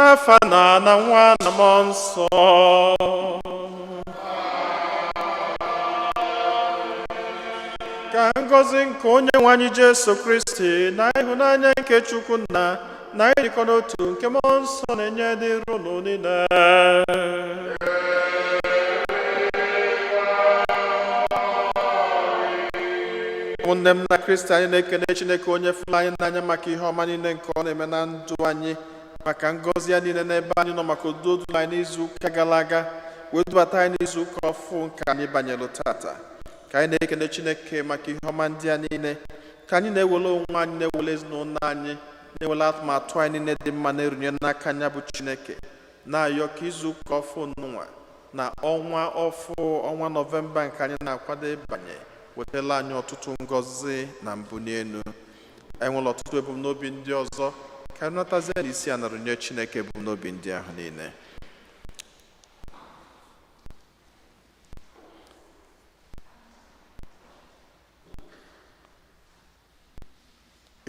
n'afa na nwa na mmụọ nsọ. Ka ngọzi nke Onyenwe anyị Jesu Kristi na ịhụnanya nke Chukwu Nna na ịdịkọ n'otu nke mmụọ nsọ na-enye dịrị unu niile. Ụmụnne m na Kristi, anyị na-ekene Chineke onye fụrụ anyị n'anya maka ihe ọma niile nke ọ na-eme na ndụ anyị, maka ngọzi ya niile n'ebe anyị nọ, maka udo duru anyị n'izu ụka gara aga wee dubata anyị n'izu ụka ọfụ nke anyị banyere tata. Ka anyị na-ekene Chineke maka ihe ọma ndị a niile, ka anyị na-ewere onwe anyị, na-ewere ezinụlọ anyị, na-ewere atụmatụ anyị niile dị mma na-erunye n'aka anya bụ Chineke, na-ayọ ka izu ụka ọfụ nwa na ọnwa ọfụ ọnwa Nọvemba nke anyị na-akwado ịbanye wetala anyị ọtụtụ ngọzi na mbuli elu. Anyị nwere ọtụtụ ebumnobi ndị ọzọ, ka anyị natazie n'isi a narụnye Chineke ebumnobi ndị ahụ niile.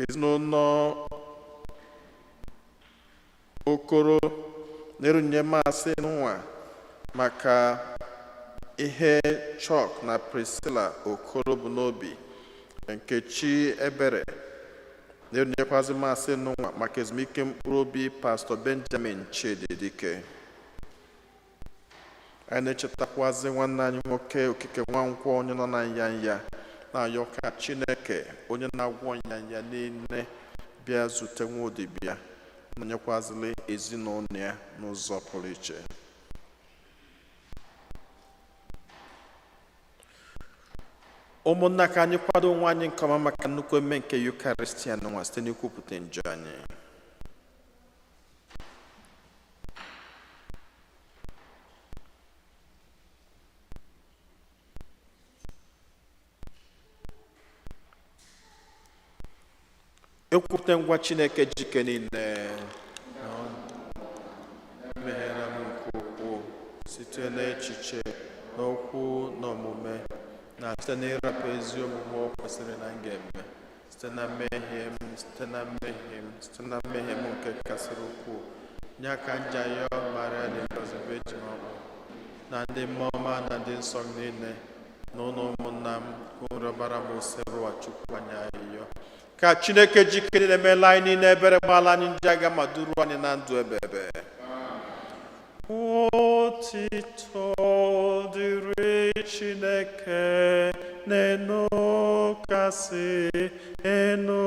Ezinụlọ Okoro na-erunye masị nwa maka ihe Chọk na Priscilla Okoro bụ n'obi. Nkechi Ebere na-erunyekwazi masị nwa maka ezumike mkpụrụ obi Pastor Benjamin Chididike. Anyị na-echetakwazi nwanne anyị nwoke Okike Nwankwọ onye nọ na nyanya, na-ayọ ka Chineke onye na-agwọ nyanya niile bịa zute nwaodibịa, nọnyekwazili ezinụlọ ya n'ụzọ pụrụ iche. Ụmụnna, ka anyị kwado onwe anyị nke ọma maka nnukwu eme nke Eucharistia nwa site n'ikwupụta njọ anyị. Ekwupụta ngwa Chineke jike niile. Meghera m nke ukwuu site n'echiche, n'okwu na omume, na site n'ịrapụ ezi omume o kwesịrị na m ga-eme, site na mmehie m nke kasịrị ukwuu. Nye aka njayọ Maria dị ngọzi Virgin ọkpụ na ndị mmụọ ọma na ndị nsọ niile na ụlọ ụmụnna m rịọbara m oserụ Chukwu anyị ayịyọ. Ka Chineke jikere na-emela anyị niile ebere, gbala anyị ndị agha ma duru anyị na ndụ ebebe. Otito dịrị Chineke n'enu kasị enu.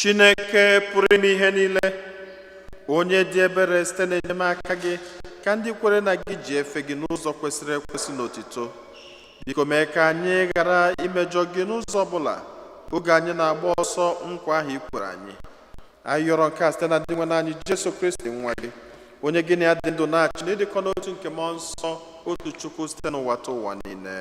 Chineke pụrụ ime ihe niile, onye dị ebere site n'enyemaka gị, ka ndị kwere na gị ji efe gị n'ụzọ kwesịrị ekwesị n'otito. Biko mee ka anyị ghara imejọ gị n'ụzọ ọbụla oge anyị na-agba ọsọ nkwa ahụ i kwere anyị. Anyị yọrọ nke a site na ndị nwe anyị Jesu Kristi nwa gị, onye gị na ya dị ndụ na-achị na ịdịkọ n'otu nke mmụọ nsọ, otu Chukwu site n'ụwa ta ụwa niile.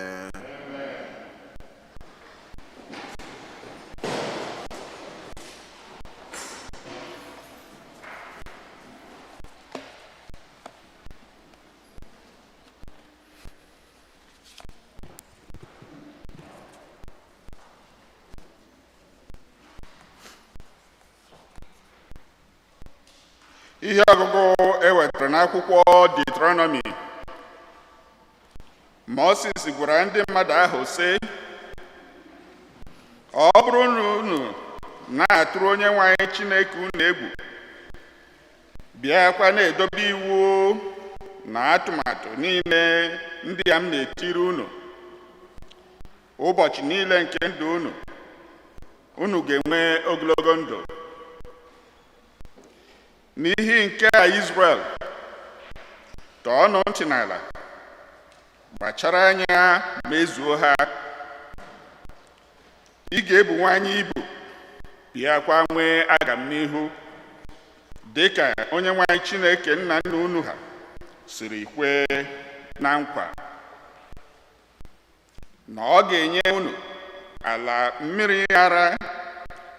Ihe ọgụgụ ewetara n'akwụkwọ Deuteronomy. Moses gwara ndị mmadụ ahụ sị, ọ bụrụ na unu na-atụrụ Onyenwe anyị Chineke unu egwu, bịakwa na-edobe iwu na atụmatụ niile ndị a m na-etiri unu ụbọchị niile nke ndụ unu, unu ga-enwe ogologo ndụ. N'ihi nke a, Izrel, tọọnụ ntị n'ala, gbachara anya, mezuo ha. Ị ga-ebunwanye ibu, bịakwa nwee agamnihu, dịka Onyenwe anyị Chineke nna nna unu ha siri kwee na nkwa, na ọ ga-enye unu ala mmiri ara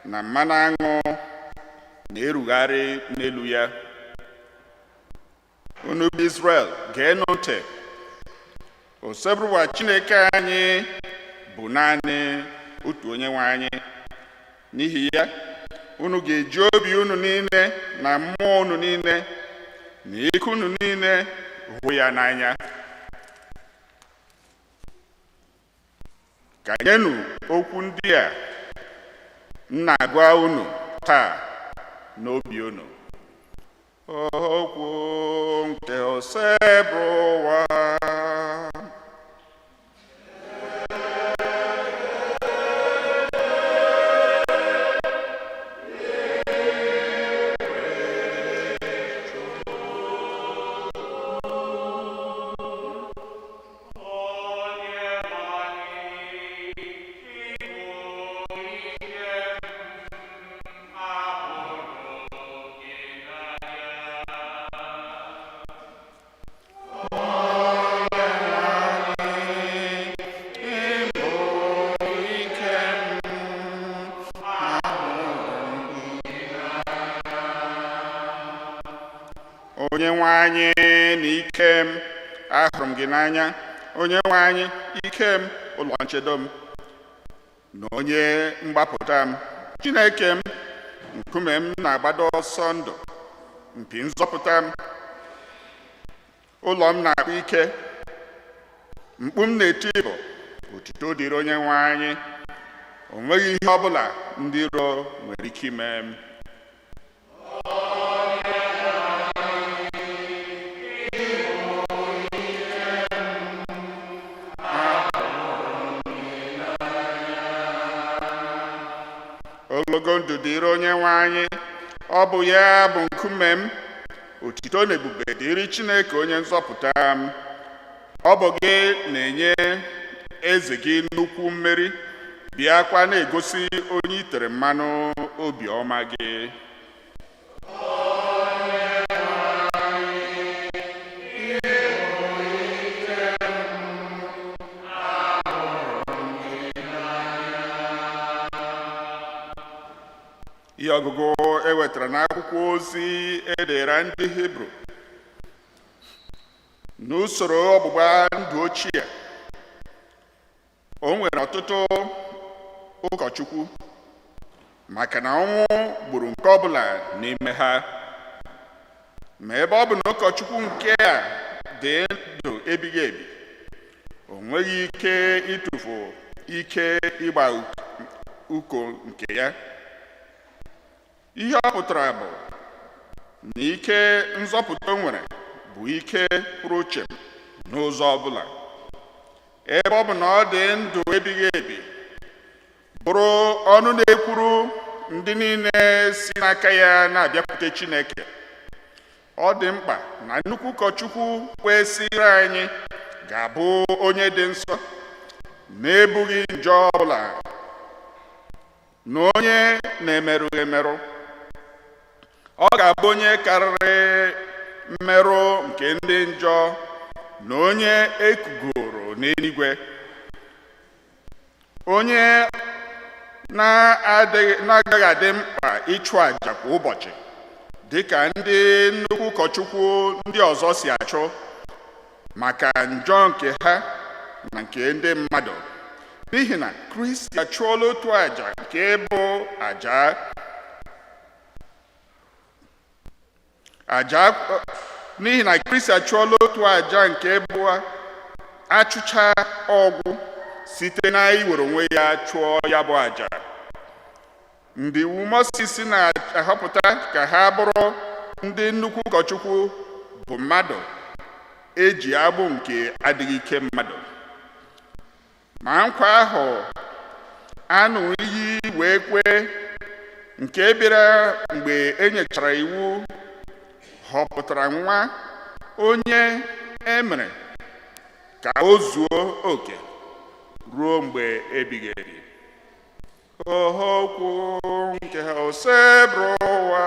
na mmanụ aṅụ na-erugharị n'elu ya. Unu bụ Izrel, geenụ ntị. Osebụrụwa Chineke anyị bụ naanị otu Onyenwe anyị. N'ihi ya, unu ga-eji obi unu niile na mmụọ unu niile na ike unu niile hụ ya n'anya. Ka nyenụ okwu ndị a m na-agwa unu taa n'obi unu. Okwu nke osebụrụwa. Onyenwe anyị na ike m, ahụrụ m gị n'anya. Onyenwe anyị, ike m, ụlọ nchedo m, na onye mgbapụta m. Chineke m, nkume m na-agbado ọsọ ndụ, mpi nzọpụta m, ụlọ m na-akpa ike, mkpu m na-eti bụ otuto dịrị Onyenwe anyị. O nweghị ihe ọbụla ndị iro nwere ike ime m. Ogologo ndụ dịrị Onyenwe anyị. Ọ bụ ya bụ nkume m, otuto na ebube dịrị Chineke onye nzọpụta m. Ọ bụ gị na-enye eze gị nnukwu mmeri, bịakwa na-egosi onye itere mmanụ obiọma gị. Ihe ọgụgụ ewetara n'akwụkwọ ozi edere ndị Hibru. N'usoro ọgbụgba ndụ ochie, o nwere ọtụtụ ụkọchukwu, maka na ọnwụ gburu nke ọbụla n'ime ha. Ma ebe ọ bụ na ụkọchukwu nke a dị ndụ ebighị ebi, o nweghị ike ịtụfu ike ịgba uko nke ya. Ihe ọ pụtara bụ na ike nzọpụta o nwere bụ ike pụrụ iche n'ụzọ ọbụla. Ebe ọ bụ na ọ dị ndụ ebighị ebi, bụrụ ọnụ na-ekwuru ndị niile si n'aka ya na-abịakwute Chineke. Ọ dị mkpa na nnukwu ụkọchukwu kwesịrị anyị ga-abụ onye dị nsọ, na-ebughị njọ ọbụla, na onye na-emerụ emerụ. Ọ ga-abụ onye karịrị mmerụ nke ndị njọ na onye ekugoro n'eluigwe, onye na-agaghị adị mkpa ịchụ àjà kwa ụbọchị dịka ndị nnukwu ụkọchukwu ndị ọzọ si achụ maka njọ nke ha na nke ndị mmadụ, n'ihi na Kristi achụọla otu àjà nke bụ n'ihi na Kristi achụọla otu àjà nke bụ achụcha ọgwụ site na iwere onwe ya chụọ ya bụ àjà. Ndị iwu Mozis na-ahọpụta ka ha bụrụ ndị nnukwu ụkọchukwu bụ mmadụ eji agbụ nke adịghị ike mmadụ. Ma nkwa ahụ anụ iyi wee kwee nke bịara mgbe e nyechara iwu họpụtara nwa onye emere ka o zuo oke ruo mgbe ebighị ebi. Okwu nke ose bụrụ ụwa.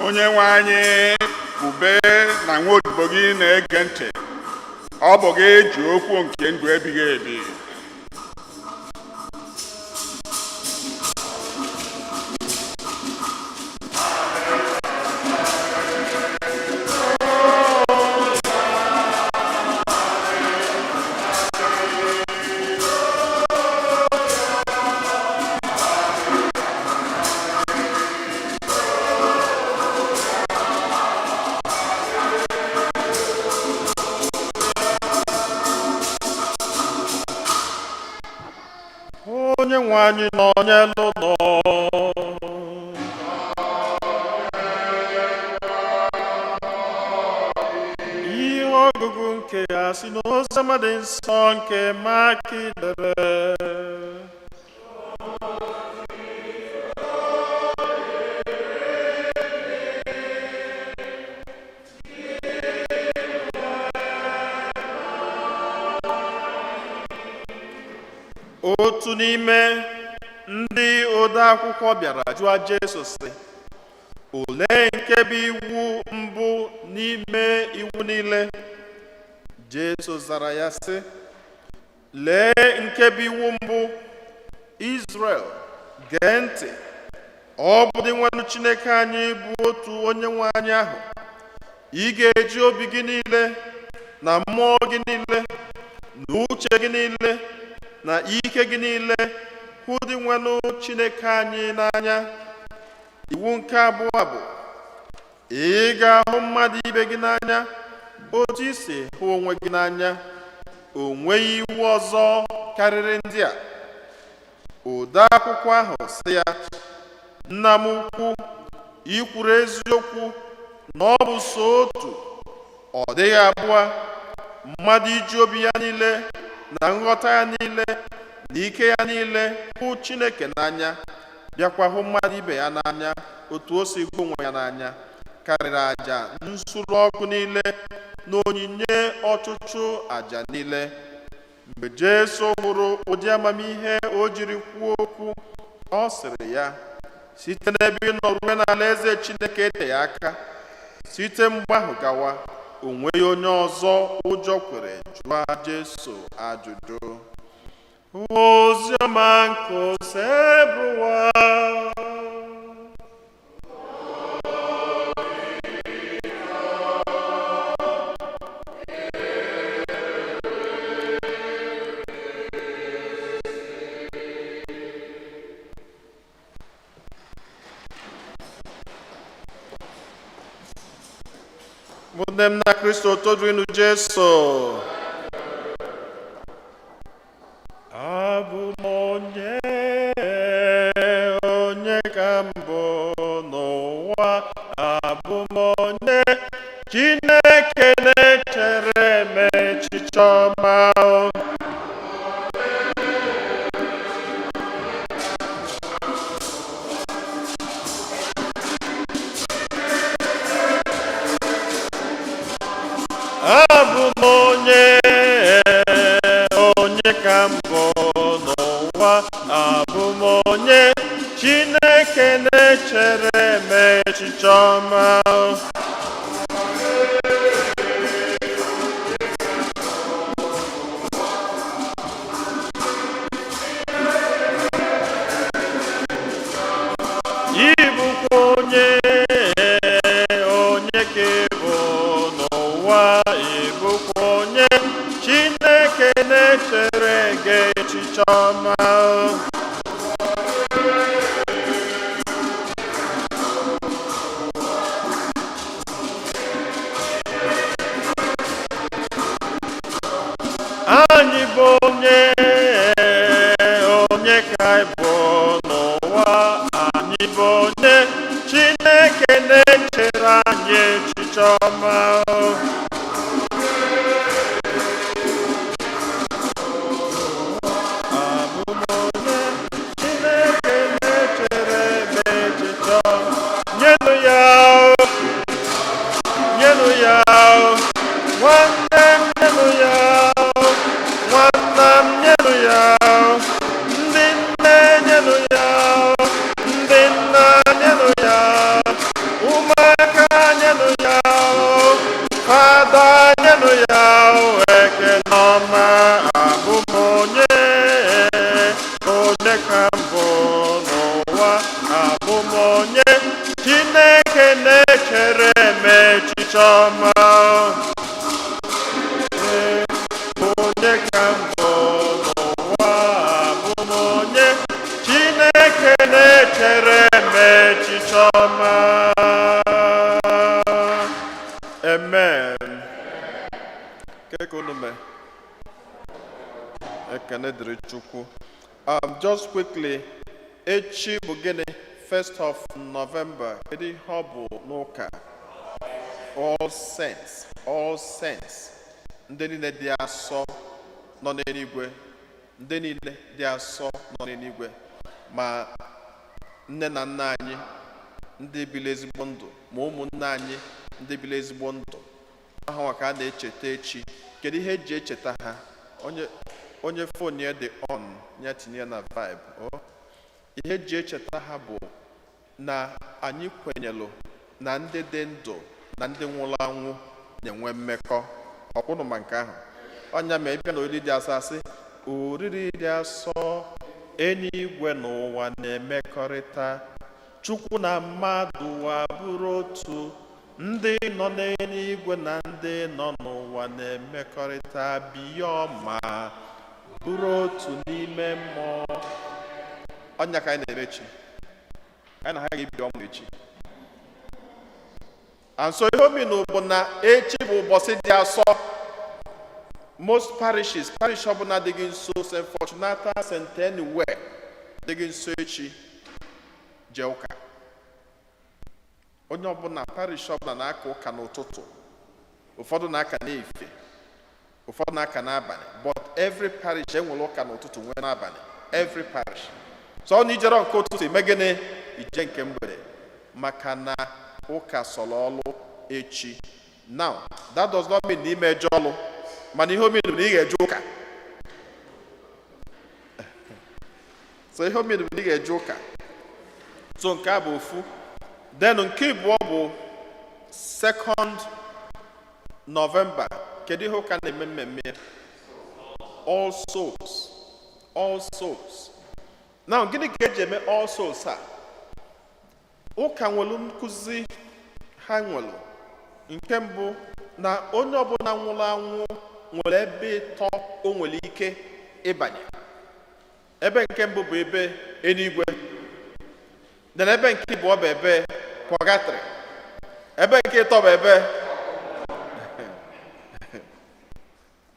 Onyenwe anyị ube na nwa odibo gị na-ege ntị, ọ bụ gị ji okwu nke ndụ ebighị ebi. Onyenwe anyị nọnyelụ nọ. Ihe ọgụgụ nke ya si n'oziọma dị nsọ nke Maki dere. Otu n'ime ndị ode akwụkwọ bịara jụọ Jesu sị, olee nke bụ iwu mbụ n'ime iwu niile? Jesu zara ya sị, lee nke bụ iwu mbụ, Izrel, gee ntị, ọ bụ dị nwanụ Chineke anyị bụ otu Onyenwe anyị ahụ. Ị ga-eji obi gị niile na mmụọ gị niile na uche gị niile na ike gị niile hụ dị nwanụ Chineke anyị n'anya. Iwu nke abụọ bụ, ị ga-ahụ mmadụ ibe gị n'anya otu i si hụ onwe gị n'anya. O nweghị iwu ọzọ karịrị ndị a. Ode akwụkwọ ahụ sị ya, nna m ukwu, i kwuru eziokwu na ọ bụ so otu, ọ dịghị abụọ, mmadụ iji obi ya niile na nghọta ya niile na ike ya niile hụ Chineke n'anya, bịakwa hụ mmadụ ibe ya n'anya otu o si hụ onwe ya n'anya, karịrị àjà nsure ọkụ niile na onyinye ọchụchụ àjà niile. Mgbe Jesu hụrụ ụdị amamihe o jiri kwuo okwu, ọ sịrị ya, site n'ebe ị nọ ruo n'alaeze Chineke eteghị aka. Site mgbe ahụ gawa, o nweghị onye ọzọ ụjọ kwere jụọ Jesu ajụjụ. Oziọma nke ose bụrụ ụwa. ụmụnne m na Kristo todrinu Jesu. Abụ m onye ka mbụ n'ụwa, abụ m onye Chineke na-echere m echiche ọma. Abụ m onye ka mbụ n'ụwa, abụ m onye Chineke na-echere m echiche ọma. Ịbụkwa onye ka ịbụ n'ụwa, ịbụkwa onye Chineke na-echere gị echiche ọma. Anyị bụ onye ka ịbụ n'ụwa, anyị bụ onye Chineke na-echere anyị echiche ọma. Abụ m onye Chineke na-echere m echiche ọma. Nyenụ ya, nwanne m, nyenụ ya, nwanna m, nyenụ ya, ndị nne nyenụ ya, ndị nna nyenụ ya, ụmụaka nyenụ ya, fada nyenụ ya ekele ọma. Abụ m onye ka mbụ n'ụwa, abụ m onye Chineke na-echere m echiche ọma. Onye ka mbụ n'ụwa, abụ m onye Chineke na-echere m echiche ọma. Amen. Ekene dịrị Chukwu. Just quickly, echi bụ gịnị? 1st of November. Kedu ihe ọ bụ n'ụka? All Saints. Ndị niile dị asọ nọ n'eluigwe, ndị niile dị asọ nọ n'eluigwe, ma nne na nna anyị ndị bili ezigbo ndụ, ma ụmụnne anyị ndị bili ezigbo ndụ, aha nwa ka a na-echeta echi. Kedu ihe eji echeta ha? Onye fon ya dị on, ya tinye na vibe. Ihe eji echeta ha bụ na anyị kwenyelụ na ndị dị ndụ na ndị nwụrụ anwụ na-enwe mmekọ. Ọkwụnụ ma nke ahụ. Ọnya ma ịbịa na oriri dị asọ asị, oriri dị asọ, eluigwe n'ụwa na-emekọrịta, Chukwu na mmadụ abụrụ otu, ndị nọ n'eluigwe na ndị nọ n'ụwa na-emekọrịta, biyọma bụrụ otu n'ime mmụọ. Ọnya ka anyị na-emechi, anyị na ha ga-ebi ọmụ echi. And so ihe ominu bụ na echi bụ ụbọchị dị asọ. Most parish ọbụla dị gị nso, St. Fortunata, St. Anywhere dị gị nso, echi jee ụka. Onye ọbụla parish ọbụla na-aka ụka n'ụtụtụ, ụfọdụ na-aka n'efe, ụfọdụ na-aka n'abalị, but every parish enwere ụka n'ụtụtụ nwee n'abalị. Every parish. So ọ na ijere nke ụtụtụ ime gịnị? Ije nke mgbede, maka na ụka sọrọ ọlụ echi. Now, that does not mean na ime eje ọlụ, mana ihe omenu na ị ga-eje ụka. So ihe omenu na ị ga-eje ụka. So nke a bụ ofu. Then nke abụọ bụ 2nd November. Kedu ihe ụka na-eme mmemme? All Souls. Now, gịnị ka eji eme All Souls a? Ụka nwere nkụzi ha nwere. Nke mbụ, na onye ọbụla nwụrụ anwụ nwere ebe ịtọ o nwere ike ịbanye. Ebe nke mbụ bụ ebe eluigwe. Na ebe nke abụọ bụ ebe purgatory. Ebe nke ịtọ bụ ebe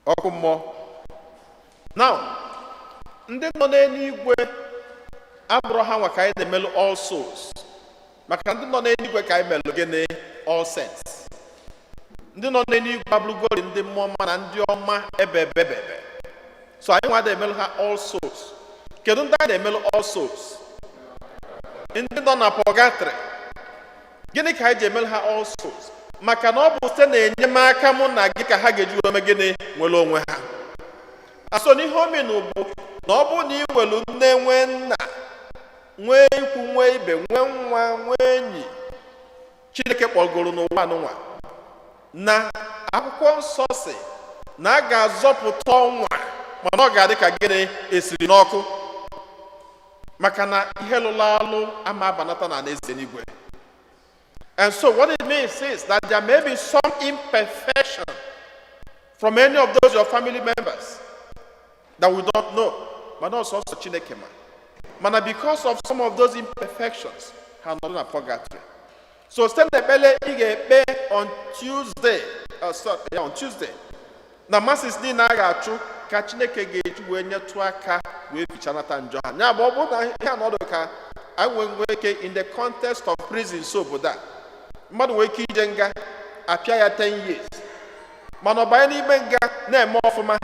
ọkụ mmụọ. Now, ndị nọ n'eluigwe abụrụ ha nwa ka anyị na-emelụ all souls, maka ndị nọ n'eluigwe ka anyị melụ gịnị all saints. Ndị nọ n'eluigwe abụrụgori ndị mmụọ ọma na ndị ọma ebebebebe, so anyị nwa na-emelụ ha all souls. Kedu ndị anyị na-emelụ all souls? Ndị nọ na purgatory. Gịnị ka anyị ji emelụ ha all souls? Maka na ọ bụ site na enyemaka mụ na gị ka ha ga-eji ome gịnị nwere onwe ha. Aso n'ihe omenu bụ na ọ bụ na ị nwere nne nwee nna nwee ikwu nwee ibe nwee nwa nwee enyi Chineke kpọgoro n'ụwa n'ụwa, na akwụkwọ nsọ si na a ga-azọpụta ọnwa, mana ọ ga-adị ka gịnị esiri n'ọkụ, maka na ihe lụrụ alụ ama abanata na alaeze n'igwe. And so what it means is that there may be some imperfection from any of those your family members that we don't know, but also Chineke ma. Mana because of some of those imperfections, ha nọ na purgatory. So stand ekpele ị ga-ekpe on Tuesday, on Tuesday. Na masses ni na ga-achụ ka Chineke ga-eji wee nyetụ aka wee fichanata njọ ha. Nya bụ ọ bụ na ihe anọdụ ka anyị nwee ike in the context of prison so obodo a. Mmadụ nwee ike ije nga apịa ya 10 years. Mana ọ banye n'ime nga na-eme ọfụma,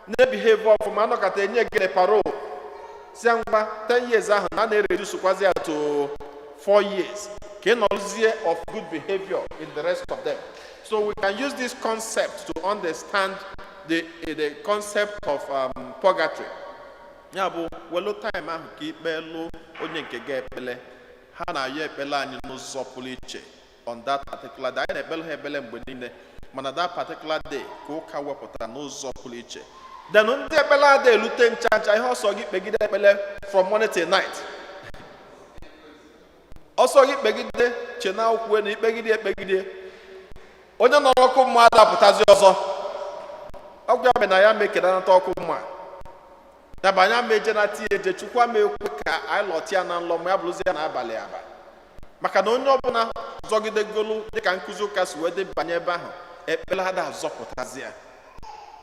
na-ebehave ọfụma, anọkata enye gịnị parole. Si ngwa 10 years ahụ na na-eredusukwazi ya to 4 years. Ka nọzie of good behavior in the rest of them. So we can use this concept to understand the concept of purgatory. Ya bụ welu time ahụ ka ikpelu onye nke ga-ekpele, ha na-ayọ ekpele anyị n'ụzọ pụrụ iche on that particular day. Anyị na-ekpele ha ekpele mgbe niile, mana that particular day ka ụka wepụta n'ụzọ pụrụ iche. Then ndị ekpele ada elute nchacha ihe ọsọ gị kpegide ekpele from morning till night. Ọsọ gị kpegide chena ukwe na ikpegide onye nọ n'ọkụ mmụọ adapụtazi ọzọ. Ọgwụ ya bụ na ya mekedanata ọkụ mmụọ ya bụ anya meje na tie eje chukwu ama ekwe ka anyị lọtịa na nlọ ma ya bụrụzi ya n'abalị aba, maka na onye ọbụla zọgidegolu dịka nkụzi ụka si wee dị banye ebe ahụ ekpele ada azọpụtazi ya.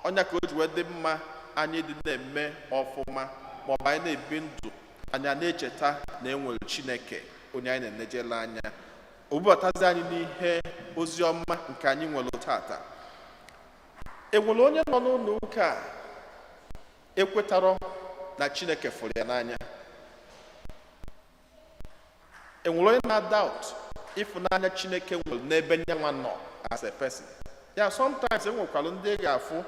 Ọnya ka o ji wee dị mma anyị dị na-eme ọfụma maọbụ anyị na-ebi ndụ anyị na-echeta na enwere Chineke onye anyị na-enejela anya. Obubatazi anyị n'ihe ozi ọma nke anyị nwere tata. Enwere onye nọ n'ụlọ ụka ekwetara na Chineke fụrụ ya n'anya? Enwere onye na-doubt ịfụnanya Chineke nwere n'ebe nyanwa nọ as a person? Yeah, sometimes enwekwara ndị ga-afụ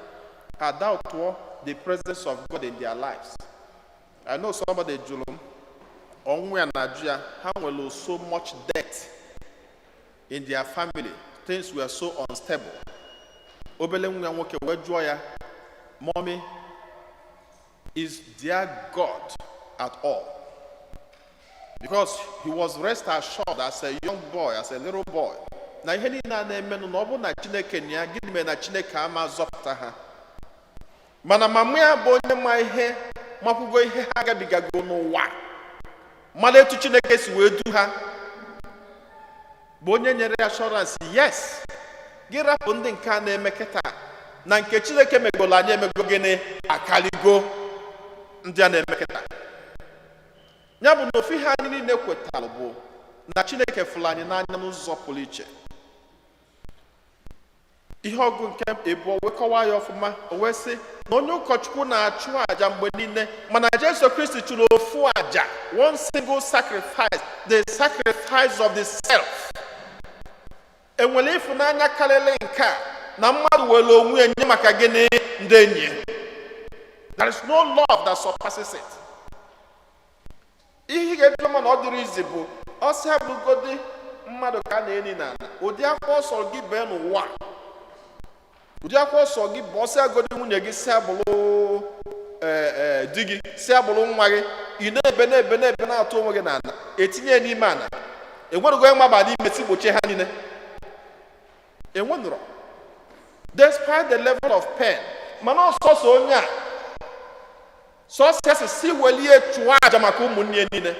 doubt the presence of God in their lives. I know somebody jụrụ m ọnwụ ya na ajụ ya, ha nwere so much debt in their family, things were so unstable. Obele nwa ya nwoke wee jụọ ya, Mommy, is there God at all? Because he was rest assured as a young boy, as a little boy, na ihe niile a na-emenụ na ọ bụ na Chineke na ya, gịnị mere na Chineke ama zọpụta ha? Mana mama ya bụ onye ma ihe makwugo ihe ha gabigago n'ụwa, mana etu Chineke si wee du ha, bụ onye nyere assurance, yes, gị rapụ ndị nke a na-eme kịta na nke Chineke megolo anyị emego gịnị akaligo ndị a na-eme kịta. Ya bụ na ofu ihe anyị niile kwetalụ bụ na Chineke fụrụ anyị n'anya n'ụzọ pụrụ iche. Ihe ọgụ nke ebu wee kọwaa ya ọfụma, o wee sị na onye ụkọchukwu na-achụ àjà mgbe niile, mana Jesu Kristi chụrụ ofu àjà, one single sacrifice, the sacrifice of the self. Enwere ịfụnanya karịrị nke a na mmadụ were onwe ya nye maka gịnị ndị enyi? There is no love that surpasses it. Ihe ga-eji ma na ọ dịrị izi bụ ọsọ abụgodi mmadụ ka na-eni n'ala, ụdị akwa ọsọ gị bee n'ụwa, ụdị akwa ọsọ gị bụ ọsọ agodi nwunye gị si abụrụ di gị, si abụrụ nwa gị, ị na-ebe na-atụ onwe gị n'ala, etinye n'ime ala, enwerụgo ịmaba n'ime si gbochie ha niile. Enwenụrọ, despite the level of pain, mana ọsọsọ onye a sọsọ si welie chụọ aja maka ụmụnne niile.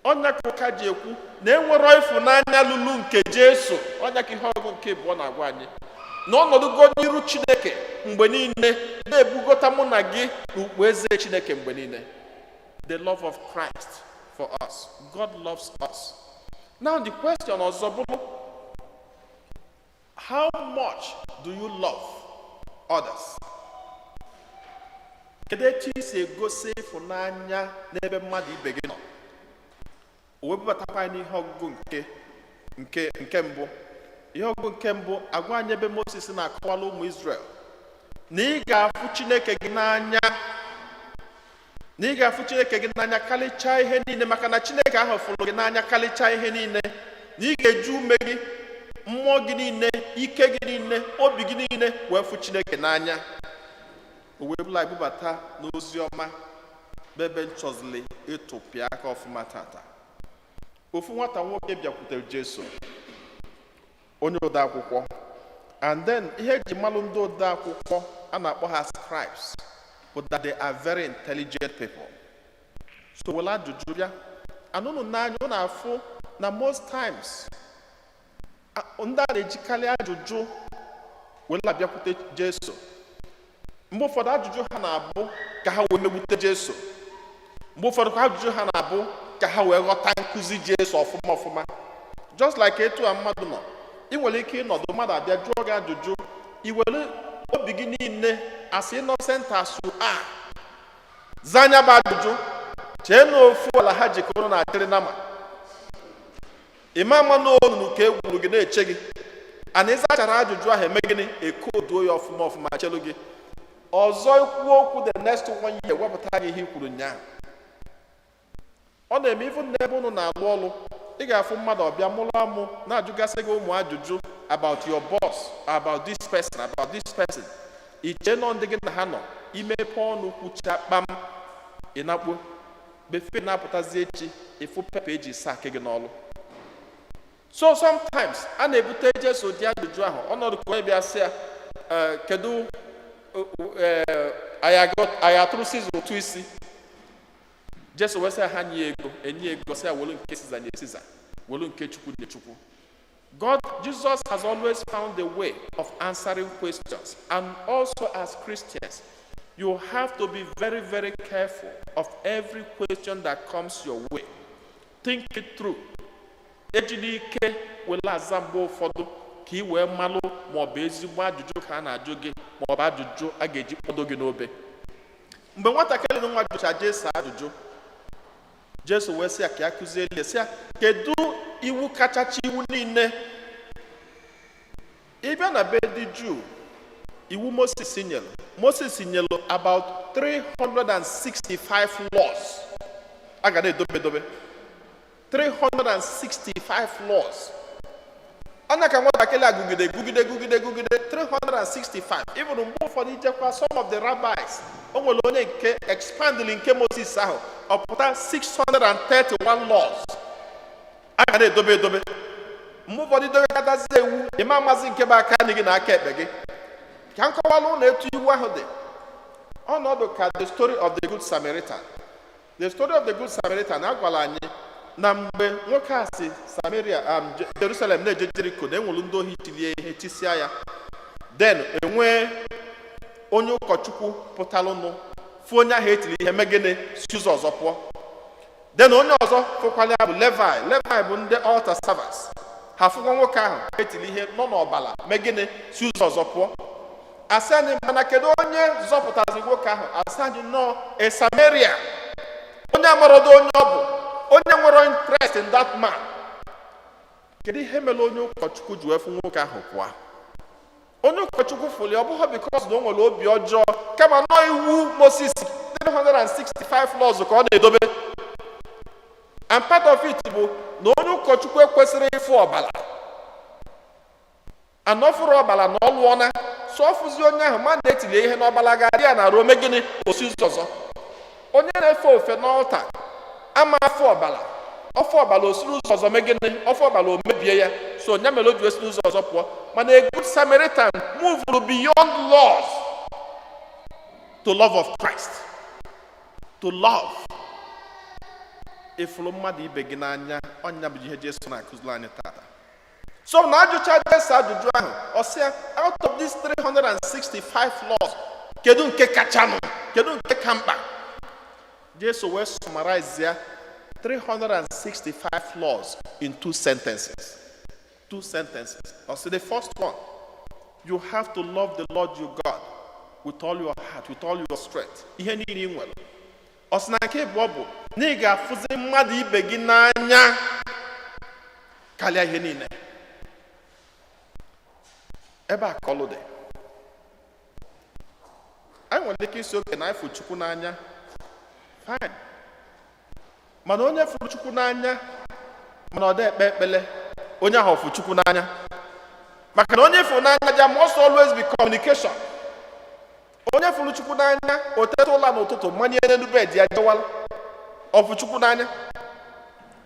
Ọnya ka ụka ji ekwu na enwere ịfụnanya lulu nke Jesu. Ọnya ka ihe ọgụ nke bụ ọ na-agwa anyị n'ọnọdụ go n'iru Chineke mgbe niile, na-ebugota mụ na gị n'ukpu eze Chineke mgbe niile. The love of Christ for us. God loves us. Now the question ọzọ bụrụ, how much do you love others? Kedu etu isi egosi ịfụnanya n'ebe mmadụ ibe gị nọ? O webubatakwa anyị n'ihe ọgụgụ nke mbụ. Ihe ọgụgụ nke mbụ agwa anyị ebe Moses na-akọwala ụmụ Israel na ị ga-afụ Chineke gị n'anya, karịchaa ihe niile, maka na Chineke ahụ fụrụ gị n'anya karịchaa ihe niile, na ị ga-eji ume gị, mmụọ gị niile, ike gị niile, obi gị niile wee fụ Chineke n'anya. O wee bụla ibubata n'ozi ọma bụ ebe nchọzili ịtụpịa aka ọfụma tata. Ofu nwata nwoke bịakwutere Jesu, onye ode akwụkwọ, and then ihe eji malụ ndị ode akwụkwọ a na-akpọ ha scribes bụ that they are very intelligent people. So wela ajụjụ ya, anụnụ n'anya ọ na-afụ na most times ndị a na-ejikarị ajụjụ wela bịakwute Jesu. Mgbe ụfọdụ ajụjụ ha na-abụ ka ha wee megbute Jesu, mgbe ụfọdụ ajụjụ ha na-abụ ka ha wee ghọta nkụzi Jesu ọfụma. Just like etu a mmadụ nọ, ị nwere ike ịnọdụ mmadụ abịa jụọ gị ajụjụ, i were obi gị niile as innocent as you are zanya bụ ajụjụ, chee na ofu ala ha jikọrọ na atịrị nama, ịma ama n'onu ka egwuru gị na-eche gị, ana ịzachara ajụjụ ahụ eme gịnị, ekoduo ya ọfụma chelu gị, ọzọ ikwuo okwu the next one year wepụta gị ihe i kwuru nyaa. Ọ na-eme ifu n'ebe unu na-alụ ọrụ, ị ga-afụ mmadụ ọbịa mụrụ amụ na-ajụgasị gị ụmụ ajụjụ about your boss, about this person. Iche nọ ndị gị na ha nọ, imepe ọnụ kwucha kpam, ịnakpo befe na-apụtazi echi ịfụ pepe eji saa aka gị n'ọrụ. So sometimes a na-ebute Jesu dị ajụjụ ahụ, ọnọdụ ka onye bịa sị ya, kedu anyị atụrụ Siza ụtụ isi? Jesu wee sị ha nye ego, sị ya welu nke Siza nye Siza, welu nke Chukwu nye Chukwu. Jesus has always found a way of answering questions, and also as Christians, you have to be very, very careful of every question that comes your way. Think it through. Ejiri ike wela aza mgbe ụfọdụ ka ị wee malụ ma ọ bụ ezigbo ajụjụ ka a na-ajụ gị, ma ọ bụ ajụjụ a ga-eji kpọdo gị n'obe. Mgbe nwatakịrị nwa jụcha Jesu ajụjụ, Jesu wee sị ya ka ya kụzieli, sị ya, kedu iwu kachacha iwu niile? Ịbịa na be ndị Juu, iwu Moses nyelu about 365 laws a ga na-edobe 365 laws. Anya ka nwatakịrị a gụgide 365. Even mgbe ụfọdụ ijekwa some of the rabbis, o nwere onye nke expandili nke Moses ahụ, ọpụta 631 laws a ga na-edobe. Mgbe ụfọdụ idobekatazi ewu, ịma amazi nke bụ aka gị na aka ekpe gị. Ka nkọwalụ na etu iwu ahụ dị, ọnọdụ ka the story of the good Samaritan. The story of the good Samaritan agwala anyị na mgbe nwoke a si Jerusalem na-eje Jeriko, na enwere ndị ohi tilie ihe tisịa ya, then enwee onye ụkọchukwu pụtalụnụ fụ onye ahụ etili ihe megene si ụzọ ọzọ pụọ. Then onye ọzọ fụkwala ya bụ Levi bụ ndị altar servers, ha fụkwa nwoke ahụ etili ihe nọ n'ọbala megene si ụzọ ọzọ pụọ. Asị anyị, mana kedu onye zọpụtazi nwoke ahụ? Asị anyị, nọ Samaria, onye amarodo onye ọ bụ, onye nwere interest in that man. Kedu ihe mere onye ụkọchukwu ji wee fụ nwoke ahụ pụọ? Onye ụkọchukwu fụli ọ bụghị because na o nwere obi ọjọọ, kama nọ iwu Moses 365 laws ka ọ na-edobe. And part of it bụ na onye ụkọchukwu ekwesịrị ịfụ ọbala, anọfụrụ ọbala na ọ lụọna, so ọfụzi onye ahụ ma na-etili ihe n'ọbala ga-adị ya na ruo megịnị osi ụzọ ọzọ. Onye na-efe ofe n'ọlta ama afọ ọbala osiri ụzọ ọzọ megịnị, ọfọ ọbala o mebie ya, so onye mere o ji esi ụzọ ọzọ pụọ. Mana a good Samaritan moved beyond laws to love of Christ, to love. Ịfụrụ mmadụ ibe gị n'anya, ọnya bụ ihe Jesu na-akụziri anyị tata. So na ajụcha Jesu ajụjụ ahụ, ọ sị ya, out of these 365 laws, kedu nke kachanụ, kedu nke ka mkpa? Jesu wee summarize ya 365 laws in 2 sentences. 2 sentences. Ọ sị, the first one, you have to love the Lord your God with all your heart, with all your strength. Ihe niile ị nwere. Ọ sị na nke abụọ bụ na ị ga-afụzi mmadụ ibe gị n'anya karịa ihe niile. Ebe a ka ọlụ dị. Anyị nwere ike isi oke na ịfụ Chukwu n'anya. Fine. Mana onye fụrụ Chukwu n'anya mana ọ dị ekpe ekpele, onye ahụ fụ Chukwu n'anya. Maka na onye fụrụ n'anya, there must always be communication. Onye fụrụ Chukwu n'anya, o teta ụla n'ụtụtụ manye n'elu bed ya jewala, ọ fụ Chukwu n'anya.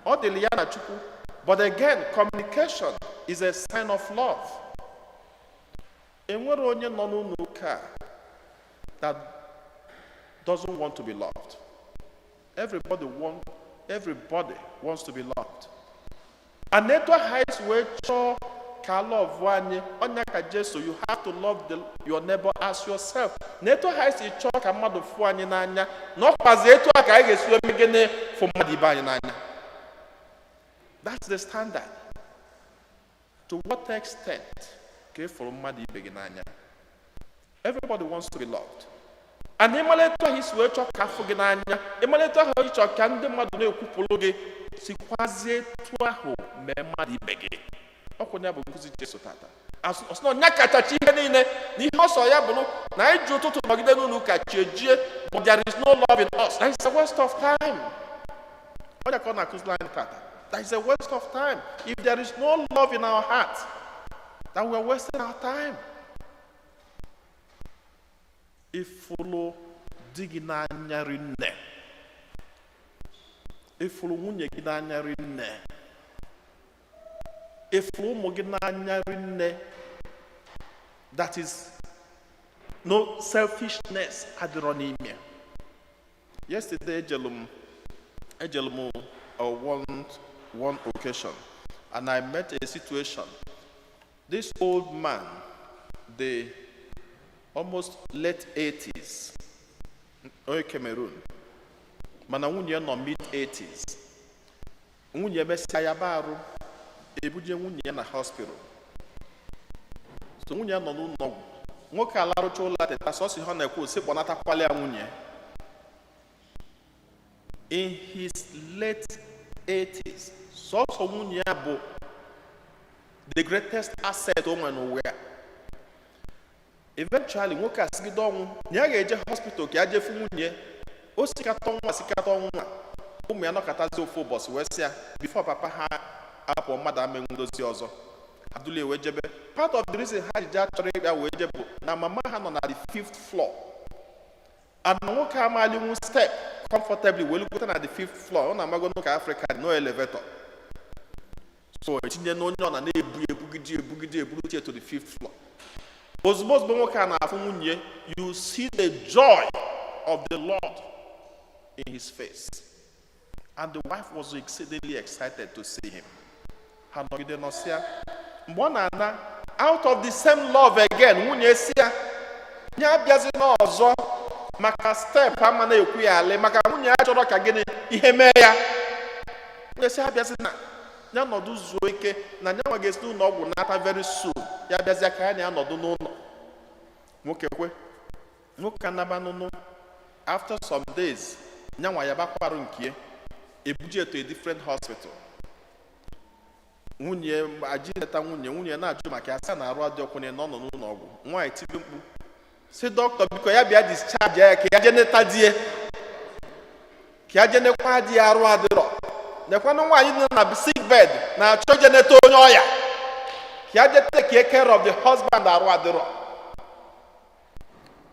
Ọ dịrị ya na Chukwu. But again, communication is a sign of love. Enwere onye nọ n'ụlọ ụka that doesn't want to be loved. Everybody wants to be loved. And etu ha isi wee chọọ ka love anyị, onye ka Jesu, you have to love your neighbor as yourself. Na etu ha isi chọọ ka mmadụ fụ anyị n'anya, na ọkwazi etu a ka anyị ga-esi emegene fụ mmadụ ibe anyị n'anya. That's the standard. To what extent ka ịfụrụ mmadụ ibe gị n'anya? Everybody wants to be loved. And ịmara etu ahụ isi wee chọọ ka afụ gị n'anya, ịmara etu ahụ ịchọ ka ndị mmadụ na-ekwupụrụ gị, sikwazie etu ahụ mee mmadụ ibe gị. Ọkwụ ya bụ nkụzi Jesu tata. Ọsọ na ọnya kachachi ihe niile, na ihe ọsọ ya bụrụ na anyị ji ụtụtụ nọgide n'ụlọ ụka chiejie, but there is no love in us. That is a waste of time. Onye ka ọ na-akụziri anyị tata. That is a waste of time. If there is no love in our heart, then we are wasting our time. Ifụrụ di gị n'anya rinne, ifụrụ nwunye gị n'anya rinne, ifụrụ ụmụ gị n'anya rinne, that is no selfishness adịrọ n'ime. Yesterday ejelu m one occasion, and I met a situation. This old man, the almost late 80s, onye Cameroon, mana nwunye nọ mid 80s. Nwunye mesịa ya barụ, ebuje nwunye na hospital. So nwunye nọ n'ụlọ ọgwụ. Nwoke alarụcha ụlọ teta, sọsị ha na-ekwu sị kpọnatakwala ya nwunye. In his late 80s, sọsọ nwunye ya bụ the greatest asset o nwere n'ụwa. Eventually, nwoke asigide ọnwụ, na ya ga-eje hospital ka ya jefu nwunye, o sikata ọnwụ, ụmụ ya nọkọtazi ofu ụbọchị wee sị ya, before papa ha apụ mmadụ amenwu ndozi ọzọ, Abdullah wee jebe. Part of the reason ha ji achọrọ ịga wee jebe na mama ha nọ na the 5th floor, and nwoke amalinwu step comfortably wee lugote na the 5th floor. Ọ na-amago n'ụka Africa, no elevator. So etinye na onye ọ na-ebugide to the 5th floor. Ozugbo nwoke a na-afụ nwunye, you see the joy of the Lord in his face. And the wife was exceedingly excited to see him. Ha nọgide nọsịa. Mgbe ọ na-ana, out of the same love again, nwunye si ya, nye abịazi n'ọzọ maka step ama na-ekwu ya ale, maka nwunye ya chọrọ ka gịnị ihe mee ya. Nwunye si abịazi na ya nọdụ zuo ike, na ya nwa ga-esi n'ụlọ ọgwụ nata very soon. Ya bịazịa ka ya na-anọdụ n'ụlọ. Nwoke kwe. Nwoke anaba n'ụlọ. After some days, nyanwa ya bakwarụ nke ebuje to a different hospital. Nwunye aji leta nwunye na-ajụ maka asa na arụ adị ọkụ na nọ n'ụlọ ọgwụ. Nwaanyị tibe mkpu si dọkịta biko ya bịa discharge ya ka ya je neta die, ka ya je nekwa di arụ adịrọ. Nekwanụ nwaanyị nọ na sick bed na-achọ je neta onye ọya, ka ya je take care of the husband arụ adịrọ.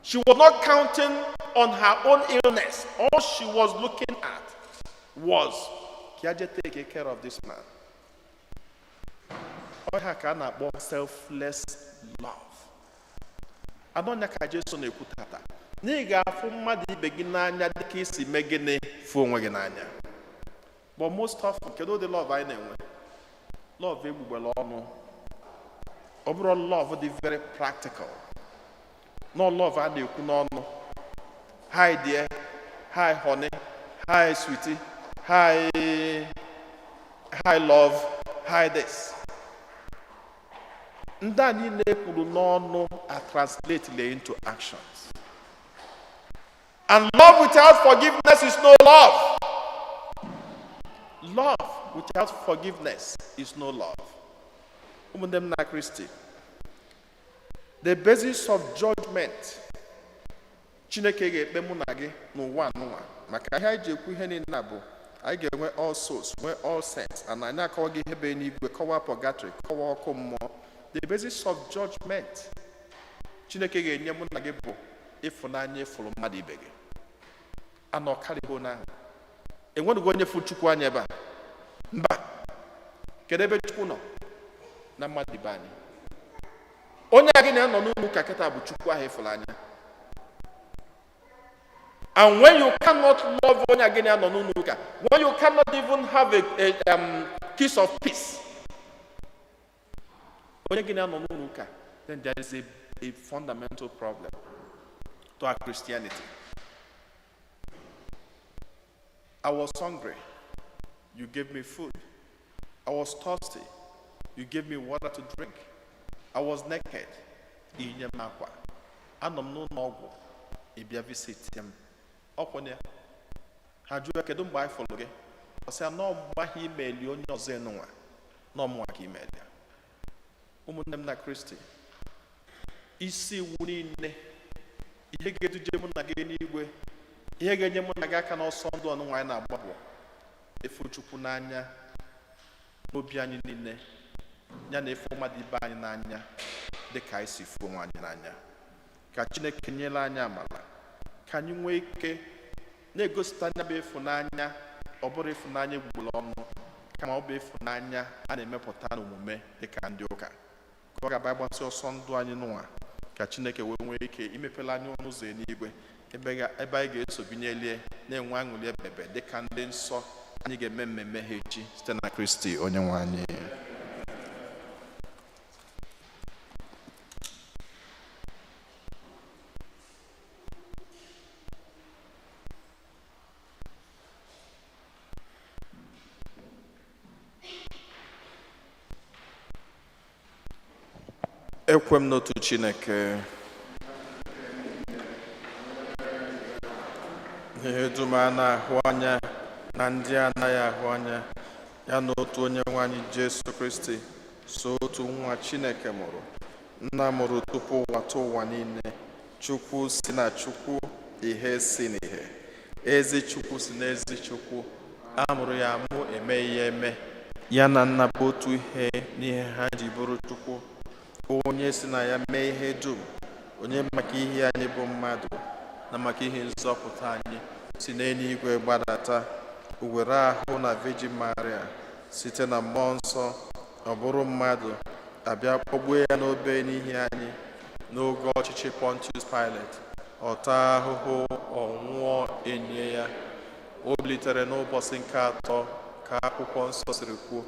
She was not counting on her own illness. All she was looking at was, can I take care of this man? All her can about selfless love. I don't know how Jesu na-ekwu tata. N'iga afụ mmadụ ibe gị n'anya dịka isi megene fụ onwe gị n'anya. But most often, kedu the love anyị na-enwe? Love egbugbere ọnụ, Overall love is very practical. No love I na-ekwu n'ọnụ. Hi dear, hi honey, hi sweetie, hi love, hi this. Ndị a niile ekwuru n'ọnụ are translated into actions. And love without forgiveness is no love. Love without forgiveness is no love. Ụmụnne na Kristi, the basis of judgment Chineke ga-ekpe mụ na gị n'ụwa anụnwa maka ihe anyị ji ekwu ihe niile bụ anyị ga-enwe all souls, nwee all saints, and anyị akọwa gị ihe bụ n'igwe, kọwaa purgatory, kọwaa ọkụ mmụọ. The basis of judgment Chineke ga-enye mụ na gị bụ ịfụnanya ịfụrụ mmadụ ibe gị. Anọ karịgo n'ahụ. Enweghị onye fụ Chukwu anya ebe a. Mba. Kedu ebe Chukwu nọ? Na mmadụ ibe anyị. Onye a gị na-anọ n'ụlọ ụka kịta bụ Chukwu ahụ ịfụrụ anya. And when you cannot love onye a gị na-anọ n'ụlọ ụka, when you cannot even have a kiss of peace, onye gị na-anọ n'ụlọ ụka, then there is a fundamental problem to our Christianity. I was hungry, you gave me food. I was thirsty, you gave me water to drink. I was naked, inye m akwa. Anọ m n'ụlọ ọgwụ, ị bịa visit m. Ọkwụnye, ha jụọ kedu mgbe anyị fọrọ gị? Ọ sị na mgbe ahụ imeli onye ọzọ enụnwa, na ọmụnwa ka imeli ya. Ụmụnne m na Kristi, isi iwu niile, ihe ga-eduje mụ na gị n'igwe, ihe ga-enye mụ na gị aka n'ọsọ ndụ ọnụnwa anyị na-agba bụ efu Chukwu n'anya n'obi anyị niile, ya na efu mmadụ ibe anyị n'anya dị ka anyị si fuo onwe anyị n'anya. Ka Chineke nyere anyị amala ka anyị nwee ike na-egosipụta anya bụ ịfụnanya, ọ bụrụ ịfụnanya egbugbere ọnụ, kama ọ bụ ịfụnanya a na-emepụta n'omume dị ka ndị ụka. Ka ọ ga-aba ịgbasi ọsọ ndụ anyị n'ụwa, ka Chineke wee nwee ike imepela anyị ọnụ ụzọ eluigwe, ebe anyị ga-eso binyelie na-enwe aṅụrị ebebe dị ka ndị nsọ. Anyị ga-eme mmemme ha echi site na Kristi onye nwe anyị. Ekwe m n'otu Chineke, ihe dum a na-ahụ anya na ndị anaghị ahụ anya, ya na otu onye nwe anyị Jesu Kristi, so otu nwa Chineke mụrụ, nna mụrụ tupu ụwa tụọ ụwa niile, Chukwu si na Chukwu, ihe si n'ihe, ezi Chukwu si n'ezi Chukwu, a mụrụ ya amụ, eme ihe eme, ya na nna bụ otu ihe n'ihe ha ji bụrụ Chukwu. Onye si na ya mee ihe dum, onye maka ihe anyị bụ mmadụ na maka ihe nzọpụta anyị si n'eluigwe gbadata, were ahụ na Virgin Maria site na mmụọ nsọ, ọ bụrụ mmadụ, abịa kpọgbuo ya n'obe n'ihi anyị n'oge ọchịchị Pontius Pilate, ọ taa ahụhụ, ọ nwụọ, enye ya. O bilitere n'ụbọchị nke atọ ka akwụkwọ nsọ siri kwuo,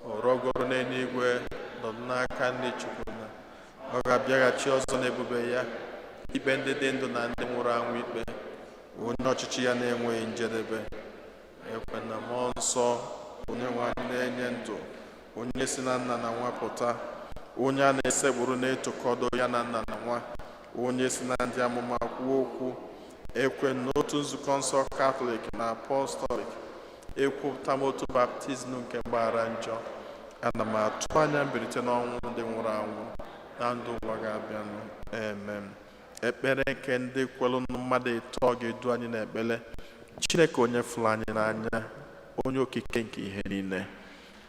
ọ rọgoro n'eluigwe, nọdụ n'aka ndị Chukwu. Ọ ga-abịaghachi ọzọ n'ebube ya, ikpe ndị dị ndụ na ndị nwụrụ anwụ ikpe. Onye ọchịchị ya na-enweghị njedebe. Ekwe na mmụọ nsọ, onye nwe anyị na-enye ndụ, onye si na nna na nwa pụta, onye a na-esegburu na-etokọdo ya na nna na nwa, onye si na ndị amụma kwuo okwu. Ekwe n'otu nzukọ nsọ Katọlik na Apọstọlik, ekwupụta m otu baptizim nke mgbaghara njọ. Ana m atụ anya mbilite n'ọnwụ ndị nwụrụ anwụ na ndụ ụwa ga-abịanụ. Amen. Ekpere nke ndị kwelu mmadụ ịtọ ga-edu anyị n'ekpere. Chineke onye fụrụ anyị n'anya, onye okike nke ihe niile,